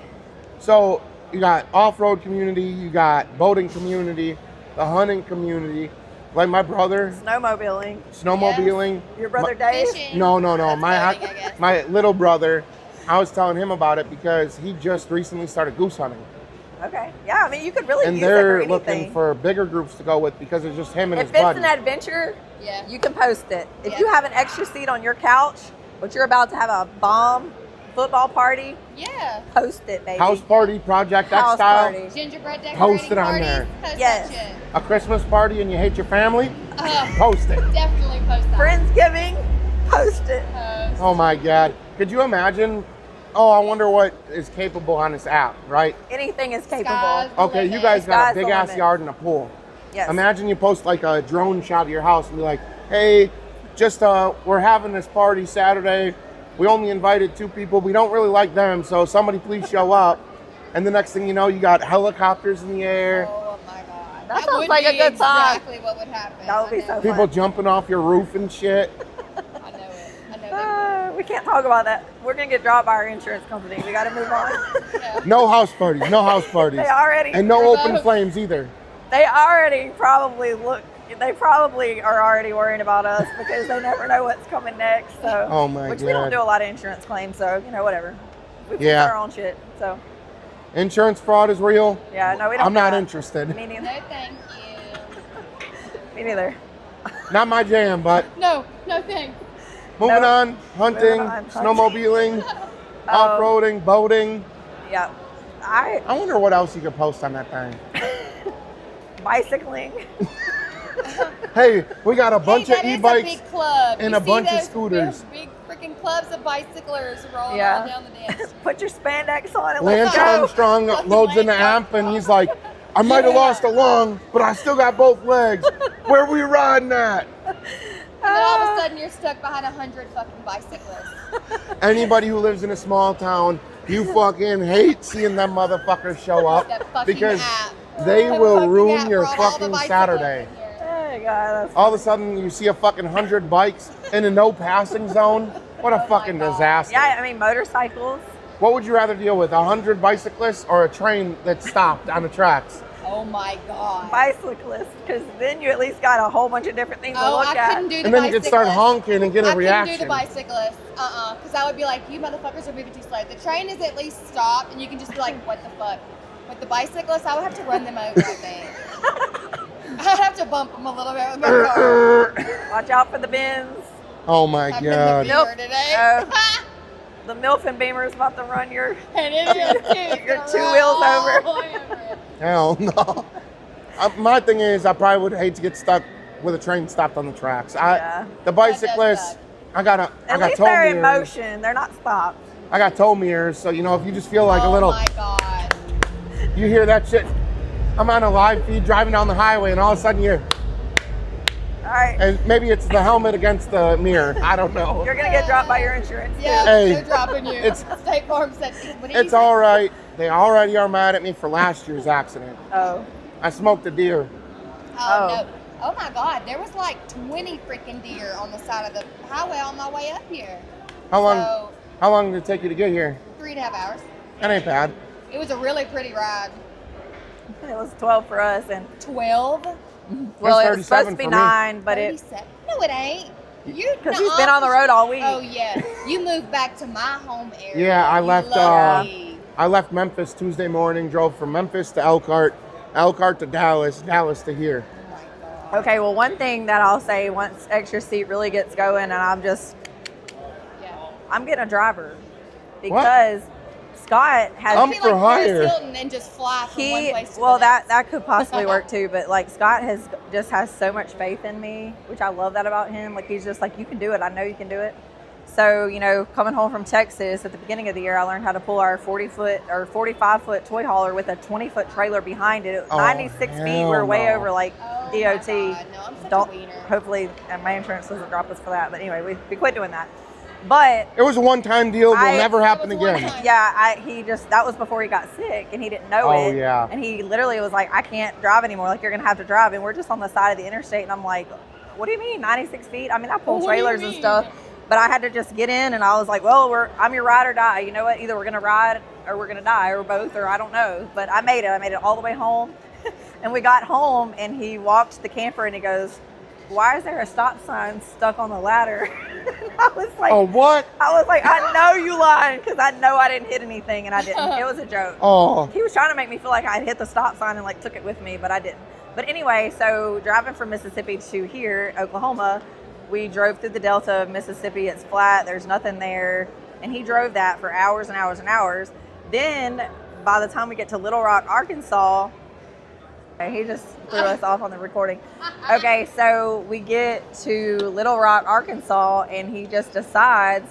So you got off-road community, you got boating community. the hunting community. Like my brother, snowmobiling. Your brother Dave? Fishing. No. That's My boating, I guess. my little brother, I was telling him about it because he just recently started goose hunting. Okay. Yeah, I mean, you could really And use it for they're anything. looking for bigger groups to go with because it's just him and If his it's buddy. an adventure, Yeah. you can post it. If Yeah. you have an extra seat on your couch, but you're about to have a bomb football party, Yeah. post it, baby. House party, Project X House style, party. Gingerbread decorating Post it on parties. there. Post Yes. that shit. a Christmas party, and you hate your family, post it. Definitely post that. Friendsgiving, post it. Post. Oh my God. Could you imagine? Oh, I wonder what is capable on this app, right? Anything is capable. Sky's the Okay, you limit. guys got a Sky's the big ass limit. yard and a pool. Yes. Imagine you post like a drone shot of your house and be like, hey, just we're having this party Saturday. We only invited 2 people. We don't really like them, so somebody please show up. And the next thing you know, you got helicopters in the air, Oh my God. That sounds would like a be good time. exactly what would happen. That would be I know so it. people jumping off your roof and shit. I know it. I know that. We can't talk about that. We're going to get dropped by our insurance company. We got to move on. Yeah. No house parties, no house parties. They already, And no We're open both- flames either. they probably are already worrying about us because they never know what's coming next. So, Oh my which we don't God. do a lot of insurance claims, so whatever. We fix Yeah. our own shit. So Insurance fraud is real. yeah, no, we don't. I'm do not that. interested. Me neither. No, thank you. Me neither. Not my jam, but No, thanks. moving No. on, hunting, Moving on, hunting. snowmobiling, off-roading, boating. Yeah. I I wonder what else you could post on that thing. bicycling. Hey, we got a bunch Hey, of that is e-bikes. a big club. and You a see bunch of those scooters. Big freaking clubs of bicyclers rolling Yeah. on down the dance. Put your spandex on and Lance let's go. Armstrong Fucking loads in the Lance amp and he's like, I Armstrong. might have Yeah. lost a lung, but I still got both legs. Where we riding at? And then all of a sudden you're stuck behind 100 fucking bicyclists. Anybody who lives in a small town, you fucking hate seeing them motherfuckers show up That fucking because app. they That will fucking ruin app your brought all the fucking bicyclists Saturday. in here. Hey, God, that's All of a sudden, you see a fucking 100 bikes in a no passing zone. What a Oh my fucking God. disaster. yeah. I mean, motorcycles. What would you rather deal with, 100 bicyclists or a train that stopped on the tracks? Oh my God. Bicyclists, because then you at least got a whole bunch of different things to Oh, look I at. couldn't do the And then you could start bicyclists. honking and get a I reaction. couldn't do the bicyclist. Because I would be like, you motherfuckers are moving too slow. The train is at least stopped, and you can just be like, what the fuck? With the bicyclists, I would have to run them over, I think. I'd have to bump them a little bit with my car. Watch out for the bins. Oh my I've been God. the Nope. beaver today. The MILF and Beamer is about to run your. And it is too. Your 2 wheels over. Hell no. My thing is, I probably would hate to get stuck with a train stopped on the tracks. Yeah. The bicyclists, suck. I got At least toe they're in mirrors. motion. They're not stopped. I got toe mirrors, so if you just feel like a Oh little, my God. you hear that shit. I'm on a live feed driving down the highway, and all of a sudden All right. and maybe it's the helmet against the mirror. I don't know. You're going to get dropped by your insurance. Yeah, Hey, they're dropping you. it's- State Farm said, what did you It's say? all right. They already are mad at me for last year's accident. Oh. I smoked a deer. Oh, Oh. no. Oh my God, there was like 20 freaking deer on the side of the highway on my way up here. How long? So, How long did it take you to get here? 3.5 hours. That ain't bad. It was a really pretty ride. It was 12 for us. And 12? well, That's it was supposed to 37 be for me. 9, but it. 37? No, it ain't. Because he's been on the road all week. Oh, yeah. You moved back to my home area. Yeah, I You left, lucky. I left Memphis Tuesday morning, drove from Memphis to Elkhart to Dallas, Dallas to here. Oh my God. Okay, well, one thing that I'll say once Extra Seat really gets going, and Yeah. I'm getting a driver because Scott has. I'm Be for like Paris hire. Hilton and just fly from one place to well, the next. that could possibly work too, but like Scott has so much faith in me, which I love that about him. Like he's just like, you can do it. I know you can do it. So, coming home from Texas at the beginning of the year, I learned how to pull our 40-foot or 45-foot toy hauler with a 20-foot trailer behind it. Oh, 96 feet. We're way hell over like Oh my DOT. God, no, I'm such a Don't wiener. hopefully, and my insurance doesn't drop us for that. But anyway, we quit doing that. But It was a one-time deal. Will never happen It was one again. time. yeah, that was before he got sick and he didn't know Oh, it. yeah. And he literally was like, I can't drive anymore. Like, you're going to have to drive. And we're just on the side of the interstate. And I'm like, what do you mean, 96 feet? I mean, I pull What do you trailers and mean? stuff. But I had to just get in and I was like, well, I'm your ride or die. You know what? Either we're going to ride or we're going to die or both, or I don't know. But I made it. I made it all the way home. And we got home, and he walked the camper, and he goes, "Why is there a stop sign stuck on the ladder?" I was like, Oh, what? I know you lying, because I know I didn't hit anything, and I didn't. It was a joke. Oh, He was trying to make me feel like I had hit the stop sign and like took it with me, but I didn't. But anyway, so driving from Mississippi to here, Oklahoma, we drove through the Delta of Mississippi. It's flat. There's nothing there. And he drove that for hours and hours and hours. Then by the time we get to Little Rock, Arkansas, he just threw us off on the recording. Okay, so we get to Little Rock, Arkansas, and he just decides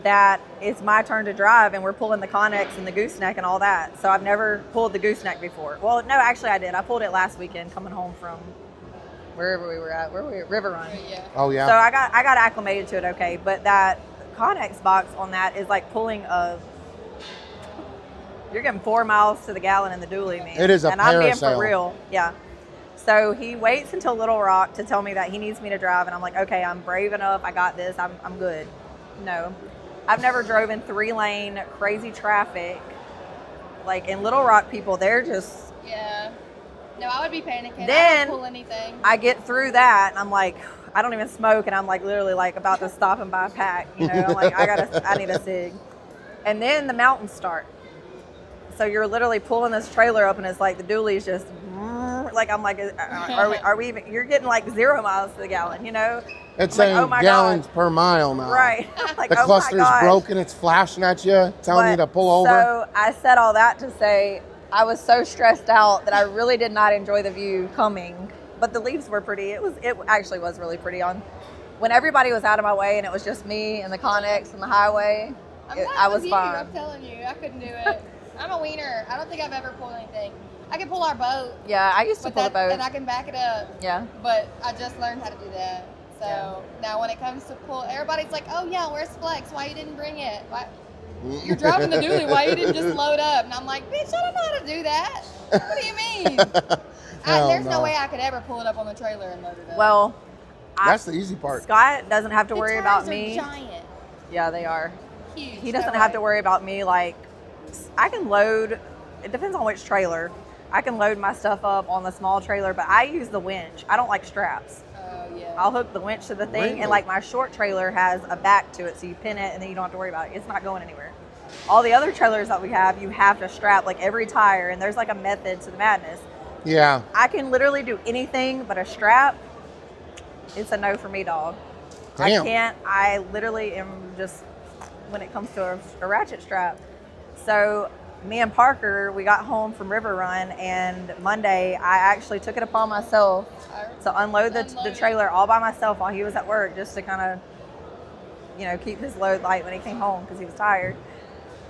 that it's my turn to drive, and we're pulling the Connex and the gooseneck and all that. So I've never pulled the gooseneck before. Well, no, actually I did. I pulled it last weekend coming home from wherever we were at. Where were we at? River Run. Yeah. oh yeah. So I got acclimated to it okay. But that Connex box on that is like pulling you're getting 4 miles to the gallon in the dually, man. It is a And I'm being parasail. for real. Yeah. So he waits until Little Rock to tell me that he needs me to drive, and I'm like, okay, I'm brave enough. I got this. I'm good. No. I've never driven 3-lane crazy traffic. Like in Little Rock, people, they're just. Yeah. No, I would be panicking. I Then don't pull anything. I get through that, and I'm like, I don't even smoke, and I'm like literally like about to stop and buy a pack. You know, I'm like, I need a cig. And then the mountains start. So you're literally pulling this trailer up, and it's like the dually's just like, I'm like, are we even? You're getting like 0 miles to the gallon, you know? It's like, saying oh my gallons God. per mile now. Right. Like, The oh my cluster's gosh. broken. It's flashing at you, telling you to pull over. So I said all that to say I was so stressed out that I really did not enjoy the view coming. But the leaves were pretty. It actually was really pretty on when everybody was out of my way and it was just me and the Connex and the highway. I was fine. I'm telling you, I couldn't do it. I'm a wiener. I don't think I've ever pulled anything. I can pull our boat. Yeah, I used to pull the boat. And I can back it up. Yeah. But I just learned how to do that. So now when it comes to pull, everybody's like, oh yeah, where's Flex? Why you didn't bring it? Why? You're driving the dually. Why you didn't just load up? And I'm like, bitch, I don't know how to do that. What do you mean? There's no way I could ever pull it up on the trailer and load it up. Well, That's the easy part. Scott doesn't have to the worry tires about are me. giant. Yeah, they are. Huge. He doesn't have to worry about me. Like, I can load, it depends on which trailer. I can load my stuff up on the small trailer, but I use the winch. I don't like straps. Oh, yeah. I'll hook the winch to the thing, Really? and like my short trailer has a back to it, so you pin it and then you don't have to worry about it. It's not going anywhere. All the other trailers that we have, you have to strap like every tire, and there's like a method to the madness. Yeah. I can literally do anything but a strap. It's a no for me, dog. Damn. I can't. I literally am just, when it comes to a ratchet strap. So me and Parker, we got home from River Run, and Monday I actually took it upon myself to unload the trailer all by myself while he was at work, just to kind of, you know, keep his load light when he came home because he was tired.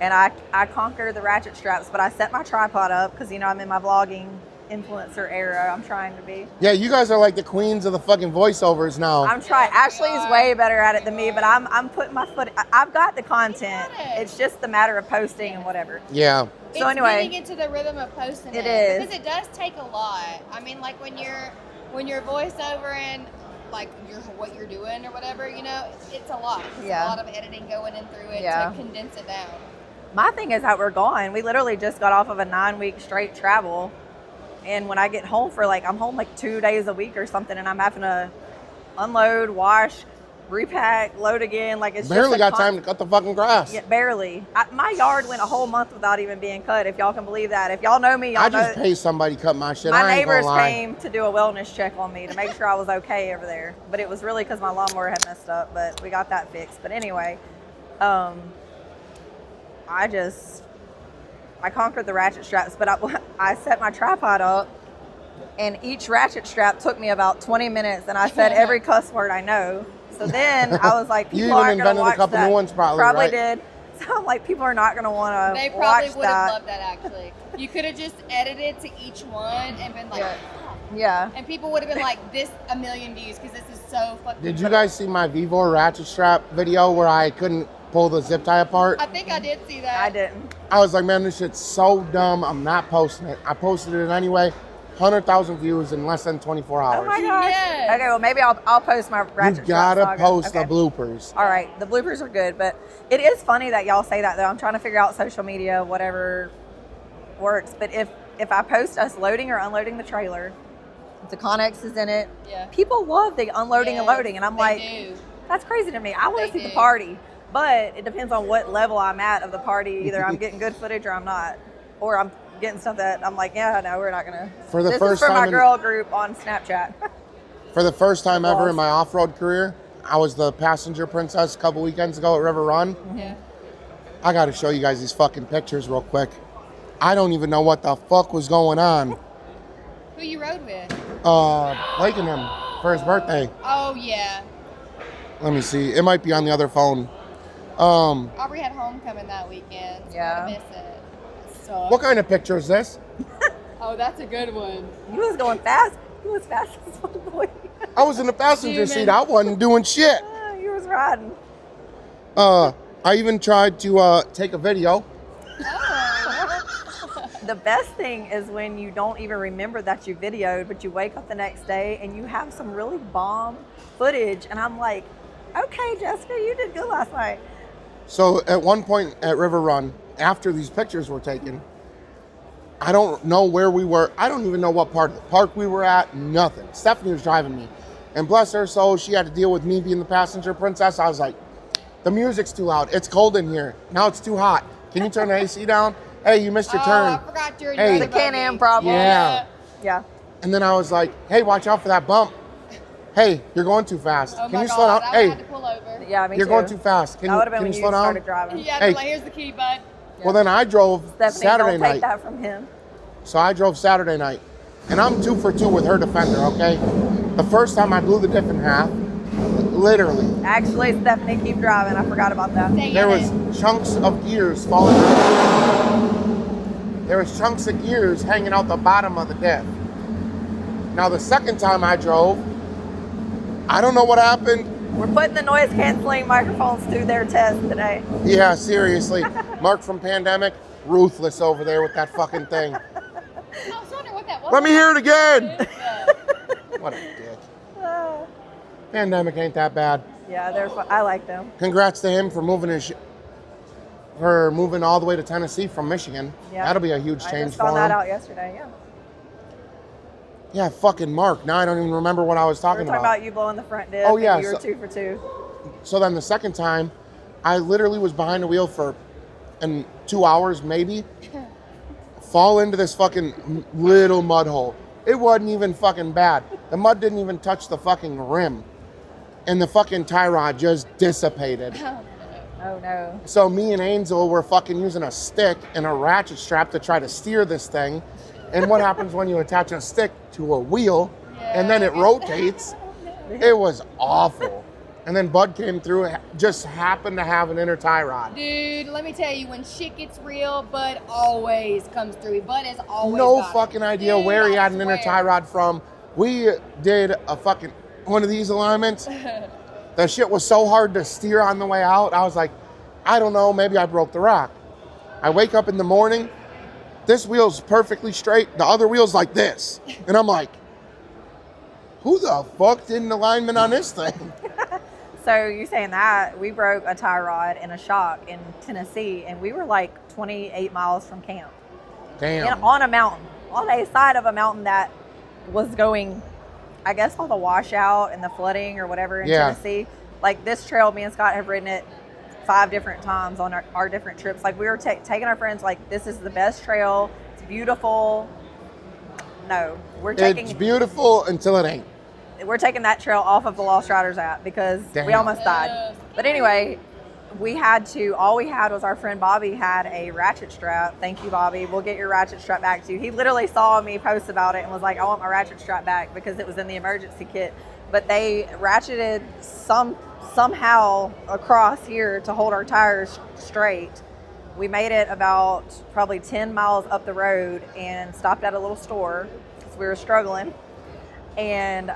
And I conquered the ratchet straps, but I set my tripod up because, you know, I'm in my vlogging influencer era. I'm trying to be. Yeah, you guys are like the queens of the fucking voiceovers now. I'm trying. Ashley's way better at it than me, but I'm putting my foot. I've got the content. It's just the matter of posting and whatever. Yeah. So anyway, getting into the rhythm of posting It is. because it does take a lot. I mean, like when you're voiceover and like what you're doing or whatever, you know, it's a lot. There's Yeah. a lot of editing going in through it Yeah. to condense it down. my thing is that we're gone. We literally just got off of a 9-week straight travel. And when I get home I'm home like 2 days a week or something, and I'm having to unload, wash, repack, load again. Like it's Barely just got time to cut the fucking grass. Yeah, barely. My yard went a whole month without even being cut, if y'all can believe that. If y'all know me, y'all I just know. pay somebody to cut my shit. My I ain't gonna neighbors lie. came to do a wellness check on me to make sure I was okay over there. But it was really because my lawnmower had messed up, but we got that fixed. But anyway, I conquered the ratchet straps, but I set my tripod up, and each ratchet strap took me about 20 minutes, and I said every cuss word I know. So then I was like, You people even aren't going to invented a watch couple that. new ones probably, right? did. So I'm like, people are not going to want to They watch probably would have that. loved that actually. You could have just edited to each one and been like, Yeah. "Oh." Yeah. And people would have been like, this 1 million views because this is so fucking. Did you guys see my Vivor ratchet strap video where I couldn't pull the zip tie apart? I think I did see that. I didn't. I was like, man, this shit's so dumb. I'm not posting it. I posted it anyway. 100,000 views in less than 24 hours. Oh my gosh. Yes. Okay, well maybe I'll post my ratchet You strap gotta saga. post Okay. the bloopers. All right, the bloopers are good, but it is funny that y'all say that though. I'm trying to figure out social media, whatever works. But if if I post us loading or unloading the trailer, the Connex is in it. Yeah. People love the unloading and Yes, loading, and I'm they like, do. that's crazy to me. I want They to see the do. party, but it depends on what level I'm at of the party. Either I'm getting good footage or I'm not, or I'm getting stuff that I'm like, yeah, no, we're not gonna. For the this first is for time my in- girl group on Snapchat. For the first time ever Boss. in my off-road career, I was the passenger princess a couple weekends ago at River Run. Yeah. I got to show you guys these fucking pictures real quick. I don't even know what the fuck was going on. Who you rode with? Blake and him for his birthday. Oh yeah. Let me see. It might be on the other phone. Aubrey had homecoming that weekend. So Yeah. I miss it. That sucks. What kind of picture is this? Oh, that's a good one. You was going fast. You was fast as a boy. I was in the passenger Zoom seat. in. I wasn't doing shit. You was riding. I even tried to take a video. Oh. The best thing is when you don't even remember that you videoed, but you wake up the next day and you have some really bomb footage. And I'm like, okay, Jessica, you did good last night. So at one point at River Run, after these pictures were taken, I don't know where we were. I don't even know what part of the park we were at. Nothing. Stephanie was driving me. And bless her soul, she had to deal with me being the passenger princess. I was like, the music's too loud. It's cold in here. Now it's too hot. Can you turn the AC down? Hey, you missed your Oh, turn. I forgot you're in Hey. your The Can-Am problem. Yeah. Yeah. And then I was like, hey, watch out for that bump. Hey, you're going too fast. Oh Can my you God, slow down? I Hey, had to pull over. Yeah, me you're too. going too fast. Can That would have been can when you you slow down? started driving. Yeah, Hey. like, here's the key, bud. Well, then I drove Stephanie, Saturday don't night. take that from him. So I drove Saturday night, and I'm 2 for 2 with her Defender, okay? The first time I blew the diff in half, literally, Actually, Stephanie, keep driving. I forgot about that. Dang there it. was chunks of gears falling out. There was chunks of gears hanging out the bottom of the diff. Now, the second time I drove, I don't know what happened. We're putting the noise canceling microphones through their test today. Yeah, seriously. Mark from Pandemic, ruthless over there with that fucking thing. I was wondering what that was. Let me hear it again. Yeah. What a dick. Pandemic ain't that bad. Yeah, they're fun. I like them. Congrats to him for moving all the way to Tennessee from Michigan. Yeah. That'll be a huge I change just for found him. that out yesterday. Yeah. Yeah, fucking Mark. Now I don't even remember what I was We talking were talking about you blowing the front diff. Oh, yeah, And you were so- 2 for 2. So then the second time, I literally was behind the wheel for 2 hours maybe. Fall into this fucking little mud hole. It wasn't even fucking bad. The mud didn't even touch the fucking rim. And the fucking tie rod just dissipated. Oh no. So me and Angel were fucking using a stick and a ratchet strap to try to steer this thing. And what happens when you attach a stick to a wheel and then it rotates? It was awful. And then Bud came through, just happened to have an inner tie rod. Dude, let me tell you, when shit gets real, Bud always comes through. Bud is always No got it. fucking idea Dude, where he I had an inner swear. tie rod from. We did a fucking one of these alignments. The shit was so hard to steer on the way out. I was like, I don't know, maybe I broke the rock. I wake up in the morning, this wheel's perfectly straight, the other wheel's like this. And I'm like, who the fuck did an alignment on this thing? So you saying that we broke a tie rod in a shock in Tennessee, and we were like 28 miles from camp, Damn. and on a mountain, on a side of a mountain that was going, I guess, all the washout and the flooding or whatever in Yeah. Tennessee. Like this trail, me and Scott have ridden it 5 different times on our different trips. Like we were taking our friends, like, this is the best trail. It's beautiful. No, we're taking It's beautiful until it ain't. we're taking that trail off of the Lost Riders app because we Damn. almost died. But anyway, all we had was our friend Bobby had a ratchet strap. Thank you, Bobby. We'll get your ratchet strap back to you. He literally saw me post about it and was like, I want my ratchet strap back because it was in the emergency kit. But they ratcheted somehow across here to hold our tires straight. We made it about probably 10 miles up the road and stopped at a little store because we were struggling. And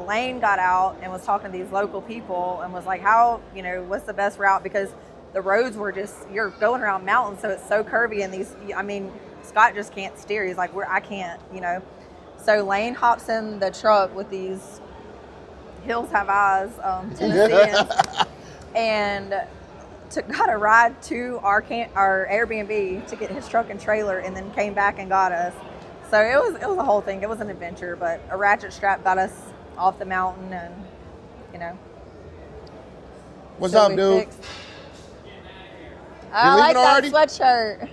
Lane got out and was talking to these local people and was like, what's the best route? Because the roads were just, you're going around mountains, so it's so curvy. And Scott just can't steer. He's like, I can't. So Lane hops in the truck with these Hills Have Eyes Tennesseans. And got a ride to our Airbnb to get his truck and trailer, and then came back and got us. So it was a whole thing. It was an adventure, but a ratchet strap got us off the mountain, and you know. What's so up, we dude? fixed- I like leaving that already? sweatshirt.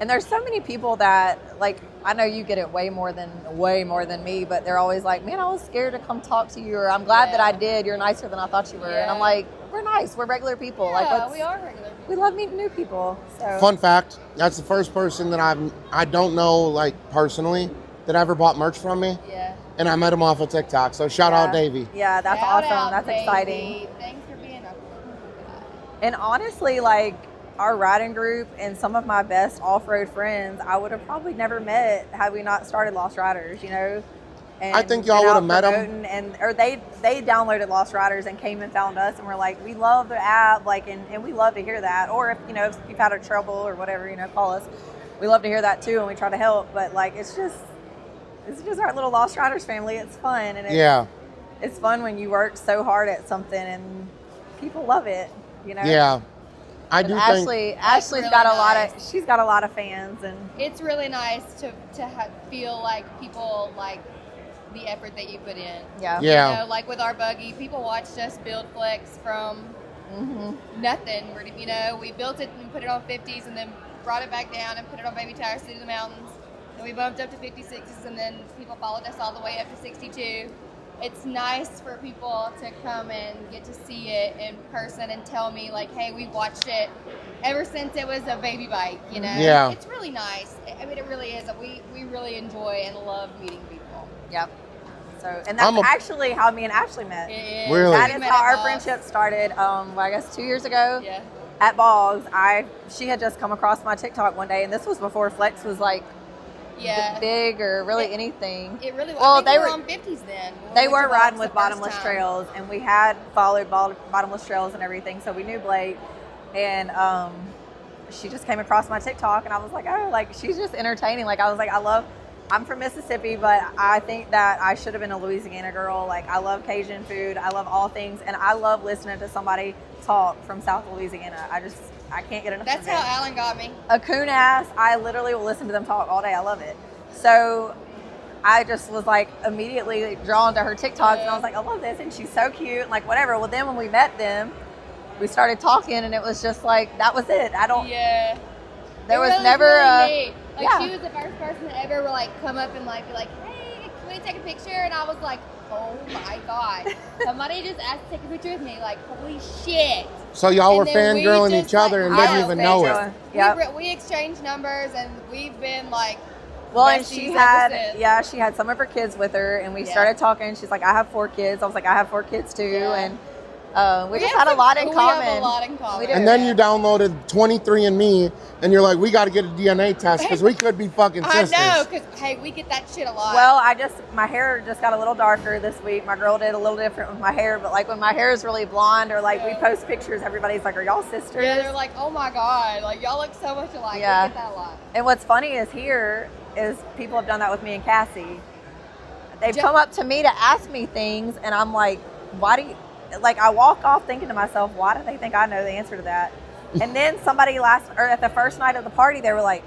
And there's so many people that, like, I know you get it way more than me, but they're always like, man, I was scared to come talk to you, or I'm glad that I did. You're nicer than I thought you were. And I'm Yeah. like, we're nice. We're regular people. Yeah, Like, we are regular. we love meeting new people. So Fun fact, that's the first person that I don't know, like, personally, that ever bought merch from me. Yeah. And I met him off of TikTok. So shout out Davey. Yeah, that's Shout awesome. out, That's Davey. exciting. Thanks for being a And honestly, like, our riding group and some of my best off-road friends, I would have probably never met had we not started Lost Riders, you know? And I think y'all been would out have met 'em. promoting, or they downloaded Lost Riders and came and found us and were like, we love the app, like, and we love to hear that. Or if, you know, if you've had a trouble or whatever, you know, call us. We love to hear that too, and we try to help. But like, it's just our little Lost Riders family. It's fun, and it's fun when you work so hard at something and people love it, you know? Yeah. I But do think Ashley's really got nice. she's got a lot of fans, and It's really nice to feel like people like the effort that you put in. yeah. Yeah. You know, like with our buggy, people watched us build Flex from nothing. You know, we built it and put it on 50s, and then brought it back down and put it on baby tires through the mountains. And we bumped up to 56s, and then people followed us all the way up to 62. It's nice for people to come and get to see it in person and tell me, like, hey, we watched it ever since it was a baby bike, you know? Yeah. It's really nice. I mean, it really is. We really enjoy and love meeting people. Yep. So, and that's actually how me and Ashley met. It is. Really? That We is met how at our Bob's. friendship started. I guess 2 years ago Yeah. at Boggs. She had just come across my TikTok one day, and this was before Flex was like Yeah. big or really anything. It really was. Well, I think they we were on 50s then. when They we went were to riding Bob's with the first Bottomless time. Trails, and we had followed Bottomless Trails and everything, so we knew Blake. And she just came across my TikTok, and I was like, oh, like, she's just entertaining. Like, I was like, I'm from Mississippi, but I think that I should have been a Louisiana girl. Like, I love Cajun food. I love all things, and I love listening to somebody talk from South Louisiana. I can't get enough That's of it. how Alan got me. A coon ass, I literally will listen to them talk all day. I love it. So I just was like immediately drawn to her TikToks, and I was like, I love this, and she's so cute, and like whatever. Well, then when we met them, we started talking, and it was just like, that was it. Yeah. There It was really never really neat. Like, yeah. she was the first person to ever like come up and like be like, hey, can we take a picture? And I was like, oh my god, somebody just asked to take a picture with me. Like, holy shit. so. Y'all were And then we fangirling just, each other like, and yeah, didn't even know it. fangirling. Yep. We exchanged numbers, and we've been like, Well, and besties she ever had, since. she had some of her kids with her, and we Yeah. started talking. She's like, I have 4 kids. I was like, I have 4 kids too, Yeah. and we just had a lot in common. We have a lot in common. We do. And then you downloaded 23andMe, and you're like, we got to get a DNA test because we could be fucking I sisters. know, because, hey, we get that shit a lot. Well, my hair just got a little darker this week. My girl did a little different with my hair, but like when my hair is really blonde, or like we post pictures, everybody's like, are y'all sisters? yeah, they're like, oh my god, like, y'all look so much alike. Yeah. We get that a lot. And what's funny is people have done that with me and Cassie. They've Ja- come up to me to ask me things, and I'm like, why do you, like, I walk off thinking to myself, why do they think I know the answer to that? And then somebody at the first night of the party, they were like,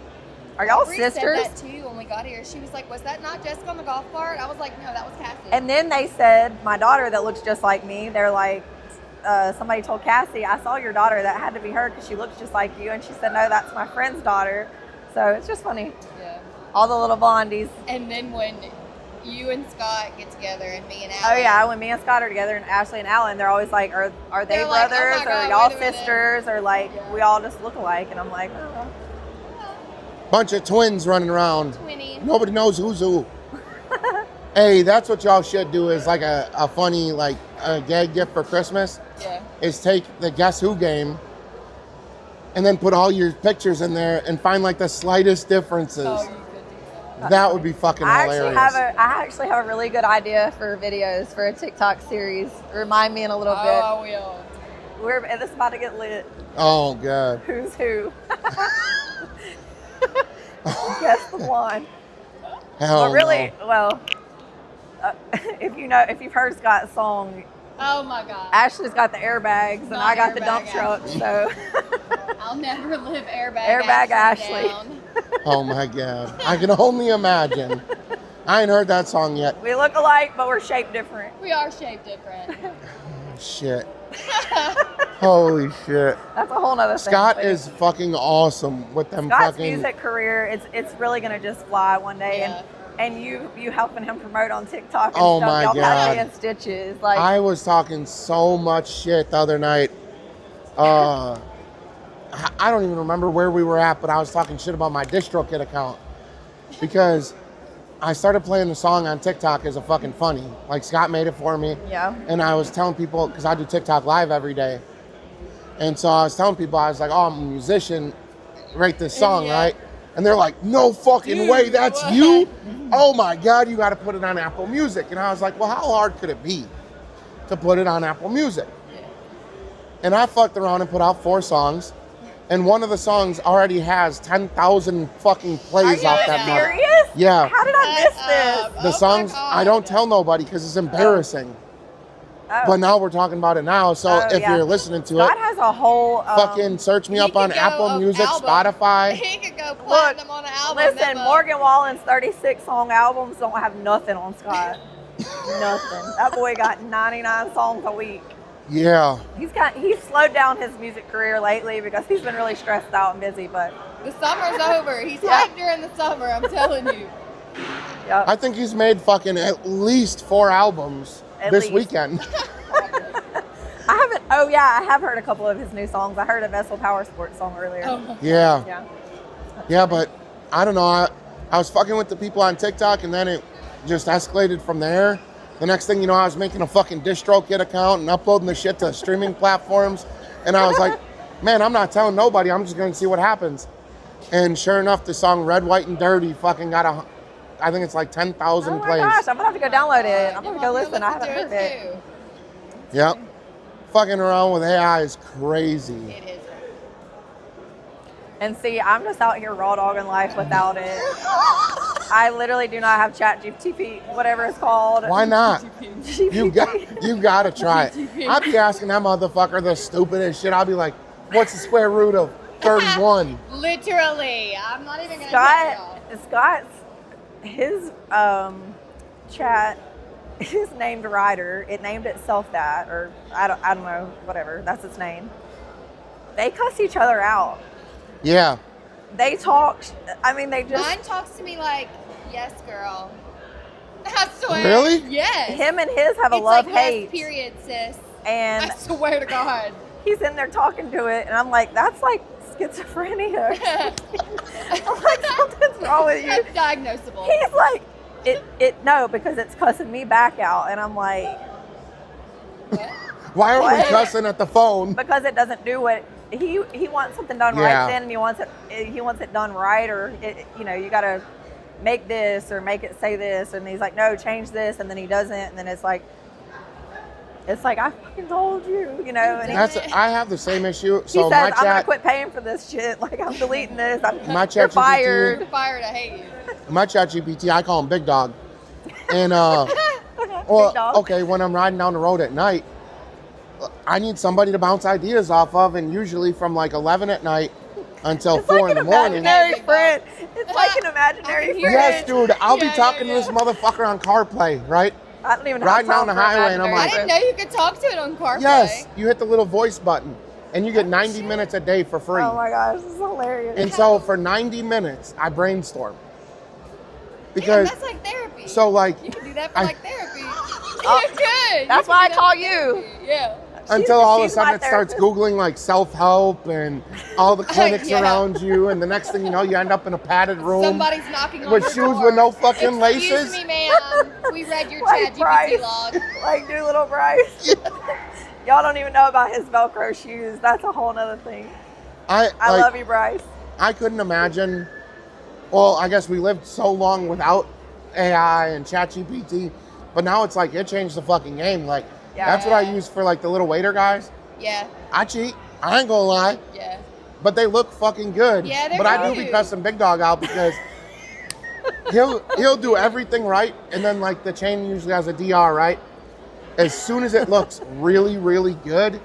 are y'all Bree sisters? said that too when we got here. She was like, was that not Jessica on the golf cart? I was like, no, that was Cassie. And then they said, my daughter that looks just like me, they're like, somebody told Cassie, I saw your daughter, that had to be her because she looks just like you. And she said, no, that's my friend's daughter. So it's just funny. Yeah. All the little blondies. And then when you and Scott get together, and me and Oh Alan. yeah, when me and Scott are together, and Ashley and Alan, they're always like, are they They're like, brothers, oh my or God, y'all wait a minute. sisters, or like we all just look alike? And I'm like, oh. Bunch of twins running around. Twinny. Nobody knows who's who. Hey, that's what y'all should do is like a funny, like a gag gift for Christmas Yeah. is take the Guess Who game and then put all your pictures in there and find like the slightest differences. Oh, you could do that. That would be fucking hilarious. I actually have a really good idea for videos for a TikTok series. Remind me in a little Oh, bit. I will. This is about to get lit. Oh, God. Who's who? Guess the one. Hell Well, really, no. well, if you've heard Scott's song, Oh my god. Ashley's got the airbags, and Not I got the dump airbag truck. So I'll never live Airbag Ashley. down. Oh my God. I can only imagine. I ain't heard that song yet. we look alike, but we're shaped different. We are shaped different. Shit. Holy shit. That's a whole nother thing. Scott but is fucking awesome with them Scott's fucking. music career. It's really gonna just fly one day, Yeah. and you helping him promote on TikTok and Oh stuff. my Y'all got God. me in stitches. Like I was talking so much shit the other night. I don't even remember where we were at, but I was talking shit about my DistroKid account because I started playing the song on TikTok as a fucking funny. Like Scott made it for me. yeah. And I was telling people, because I do TikTok live every day. And so I was telling people, I was like, oh, I'm a musician, write this song, Yeah. right? And they're like, no fucking Dude, way, that's what? you? Oh my God, you got to put it on Apple Music. And I was like, well, how hard could it be to put it on Apple Music? Yeah. And I fucked around and put out 4 songs. And one of the songs already has 10,000 fucking plays Are off you that mother. serious? Yeah. How did I miss this? The Oh my songs, God. I don't tell nobody because it's embarrassing. Oh. But now we're talking about it now. So Oh, if yeah. you're listening to Scott it, has a whole fucking search me He up on could go Apple of Music, album. Spotify. He could go platinum on an album. Listen, that much. Morgan Wallen's 36 song albums don't have nothing on Scott. Nothing. That boy got 99 songs a week. Yeah. He's slowed down his music career lately because he's been really stressed out and busy, but The summer's over. He's Yeah. hyped during the summer, I'm telling you. yeah. I think he's made fucking at least 4 albums At this least. weekend. I have heard a couple of his new songs. I heard a Vessel Power Sports song earlier. Oh. Yeah. Yeah. Yeah, but I don't know. I was fucking with the people on TikTok and then it just escalated from there. The next thing you know, I was making a fucking DistroKid account and uploading the shit to streaming platforms. And I was like, man, I'm not telling nobody. I'm just going to see what happens. And sure enough, the song Red, White, and Dirty fucking got I think it's like 10,000 Oh my plays. gosh, I'm gonna have to go download it. I'm You gonna want go me to listen. I haven't heard to it. too. Yep. Fucking around with AI is crazy. It is. And see, I'm just out here raw dogging life without it. I literally do not have ChatGPT, whatever it's called. Why not? GPT. You gotta try it. I'd be asking that motherfucker the stupidest shit. I'll be like, what's the square root of 31? Literally. I'm not even going to tell y'all. Scott's his chat is named Ryder. It named itself that, or I don't know, whatever. That's its name. They cuss each other out. Yeah. They talk. I mean, they just Mine talks to me like, yes, girl. I swear. Really? Yes. him and his have a It's love like, yes, hate, period, sis. and I swear to God. he's in there talking to it, and I'm like, that's like schizophrenia. I'm like, something's wrong with you. That's diagnosable. He's like, no, because it's cussing me back out, and I'm like, Why are we What? cussing at the phone? because it doesn't do what he wants something done Yeah. right then, and he wants it done right, or you got to make this or make it say this, and he's like, no, change this, and then he doesn't, and then it's like I fucking told you, and I have the same issue. he So says, my I'm gonna chat, quit paying for this shit. Like, I'm deleting this. My You're ChatGPT fired. You're fired. I hate you. my ChatGPT, I call him Big Dog. And Big well, dog. okay, when I'm riding down the road at night, I need somebody to bounce ideas off of, and usually from like 11 at night until It's 4 like in an the morning. imaginary friend. It's like an imaginary I can hear friend. Yes, dude, I'll be Yeah, talking yeah, to this yeah. motherfucker on CarPlay, right? I don't even Riding have down the time for highway and I'm I like- didn't know you could talk to it on CarPlay. Yes, you hit the little voice button, and you get 90 minutes a day for free. Oh my gosh, this is hilarious. And so for 90 minutes, I brainstorm. Damn, Because, that's like therapy. so like, You can do that for I- like therapy. You could. That's You why I could do that call for you. therapy. Yeah. until all of a she's my sudden it starts therapist. Googling like self-help and all the clinics Yeah. around you, and the next thing you know, you end up in a padded room Somebody's knocking on with your shoes door. with no fucking laces. Excuse me, ma'am. We read your Like ChatGPT Bryce. log. Like do little Bryce. Y'all don't even know about his Velcro shoes. That's a whole nother thing. I Love you, Bryce. I couldn't imagine. Well, I guess we lived so long without AI and ChatGPT, but now it's like it changed the fucking game. Like Yeah. that's what I use for like the little waiter guys. Yeah, I cheat. I ain't gonna lie, yeah. but they look fucking good. Yeah, they're but I do be cute. cussing Big Dog out because he'll do everything right, and then like the chain usually has a DR, right? as soon as it looks really, really good,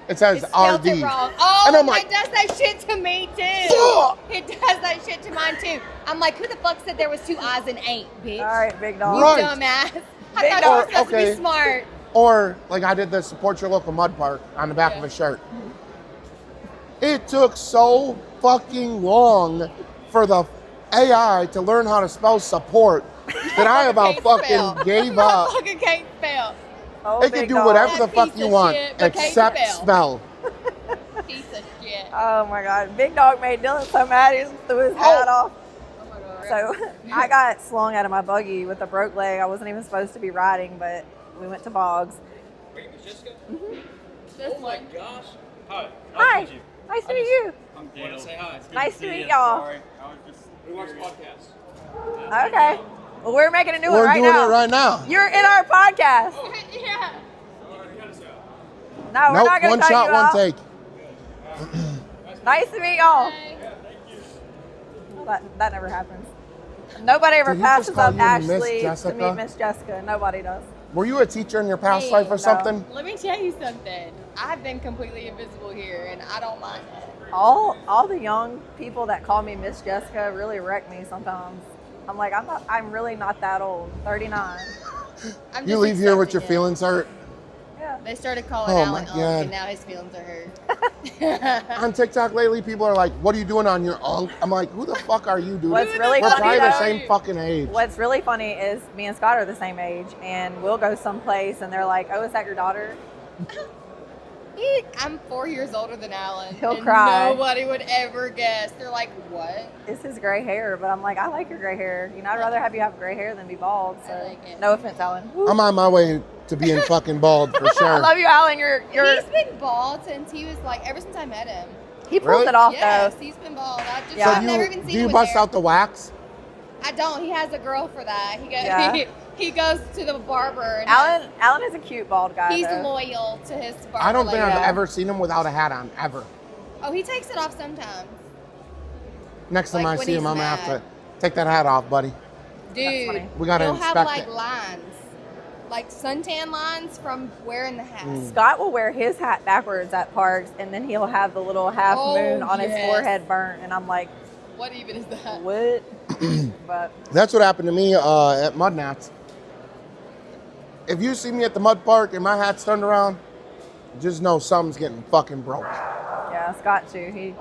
it says It spelled RD. it wrong. Oh, And I'm it like, does that shit to me too. Fuck! It does that shit to mine too. I'm like, who the fuck said there was 2 I's and 8, bitch? All right, big dog. You Right. dumbass. I Big thought you dog. were supposed to Okay. be smart. Or like I did the support your local mud park on the back Yeah. of a shirt. It took so fucking long for the AI to learn how to spell support that I about Can't fucking spell. gave I up. fucking can't spell. Oh, It big can do dog. whatever the That fuck piece you of want shit, but can't except spell. spell. Piece of shit. Oh my God, big dog made Dylan so mad he threw his hat off. Oh my God. So I got slung out of my buggy with a broke leg. I wasn't even supposed to be riding, but we went to Boggs. Wait, was Jessica? This Oh my one. gosh. Hi. Hi, nice to meet you. I'm Daniel. Say hi. Nice to meet y'all. We watch podcasts. Okay, well we're making a new one We're right doing now. it right now. You're in our podcast. Yeah. No, we're Nope, not gonna one cut shot, you one out. take. Nice to meet y'all. Hey. Well, that never happens. Nobody ever Did he just passes call up you Miss Ashley to Jessica? meet Miss Jessica. Nobody does. Were you a teacher in your past Hey, life or no. something? Let me tell you something. I've been completely invisible here, and I don't mind it. All the young people that call me Miss Jessica really wreck me sometimes. I'm like, I'm really not that old. 39. I'm You just leave here with your accepting it. feelings hurt. Yeah. They started calling Oh Alan my Unk, God. and now his feelings are hurt. On TikTok lately, people are like, "What are you doing on your unk?" I'm like, "Who the fuck are you, dude?" What's really We're funny probably the though, same fucking age. what's really funny is me and Scott are the same age, and we'll go someplace, and they're like, "Oh, is that your daughter?" I'm 4 years older than Alan. He'll and cry. Nobody would ever guess. They're like, what? It's his gray hair, but I'm like, I like your gray hair. You know, I'd rather have you have gray hair than be bald. So, I like it. no offense, Alan. I'm on my way to being fucking bald for I sure. love you, Alan. You're He's been bald since he was like, ever since I met him. he pulls Really? it off Yes, though. he's been bald. Yeah. I've never even do seen you him bust there. out the wax? I don't. He has a girl for that. He goes. Yeah. He goes to the barber. And Alan is a cute bald guy. he's though. loyal to his barber. I don't think lady. I've Yeah. ever seen him without a hat on, ever. Oh, he takes it off sometimes. Next time Like I when see him, he's I'm gonna mad. have to take that hat off, buddy. Dude, funny. We gotta he'll have inspect like it. lines, like suntan lines from wearing the hat. Scott will wear his hat backwards at parks, and then he'll have the little half Oh, moon on his yes. forehead burnt, and I'm like, What even is that? what? But That's what happened to me at Mud Nats. If you see me at the mud park and my hat's turned around, just know something's getting fucking broke. yeah, Scott too.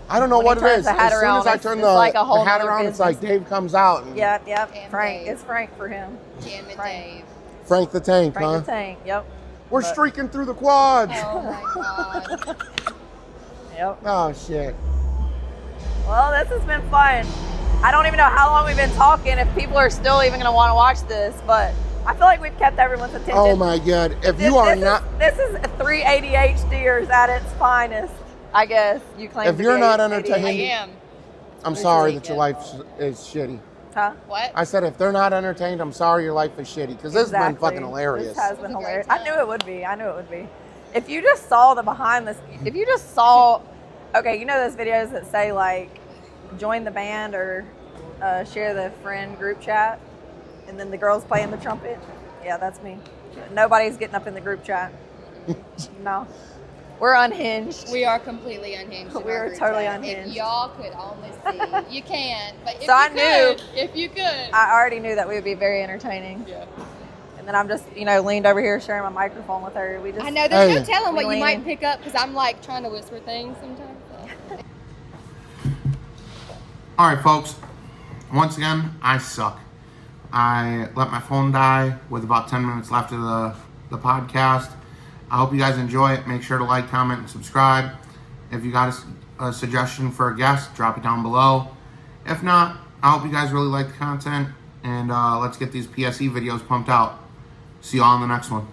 I don't know When he what it turns is. the hat As soon around, as I it's- turn it's the, like a whole the hat nother around, it's like business. Dave comes out. And Yep. Damn Frank. Dave. It's Frank for him. Damn it, Frank. Dave. Frank the Tank, Frank huh? the Tank. Yep. We're But- streaking through the quads. Oh my god. Yep. Oh, shit. Well, this has been fun. I don't even know how long we've been talking, if people are still even going to want to watch this, but I feel like we've kept everyone's attention. Oh, my God. If This- you are this not... Is, this is 3 ADHDers at its finest, I guess. You claim If to you're be not ADHD. I entertained- am. I'm sorry like that your it. life is shitty. Huh? What? I said if they're not entertained, I'm sorry your life is shitty. Because this has been Exactly. fucking hilarious. This has It was been a great hilarious. I time. knew it would be. I knew it would be. If you just saw the behind this, if you just saw, okay, you know those videos that say like, join the band or share the friend group chat, and then the girls playing the trumpet? Yeah, that's me. Nobody's getting up in the group chat. No. We're unhinged. We are completely unhinged. in We our are group totally chat. unhinged. If y'all could only see. You can't. But if So I you knew- could, if you could. I already knew that we would be very entertaining. Yeah. And then I'm just, leaned over here sharing my microphone with her. We just I know there's Hey. no telling what We you lean. might pick up because I'm like trying to whisper things sometimes. So. All right, folks. Once again, I suck. I let my phone die with about 10 minutes left of the podcast. I hope you guys enjoy it. Make sure to like, comment, and subscribe. If you got a suggestion for a guest, drop it down below. If not, I hope you guys really like the content. And let's get these PSE videos pumped out. See you all in the next one.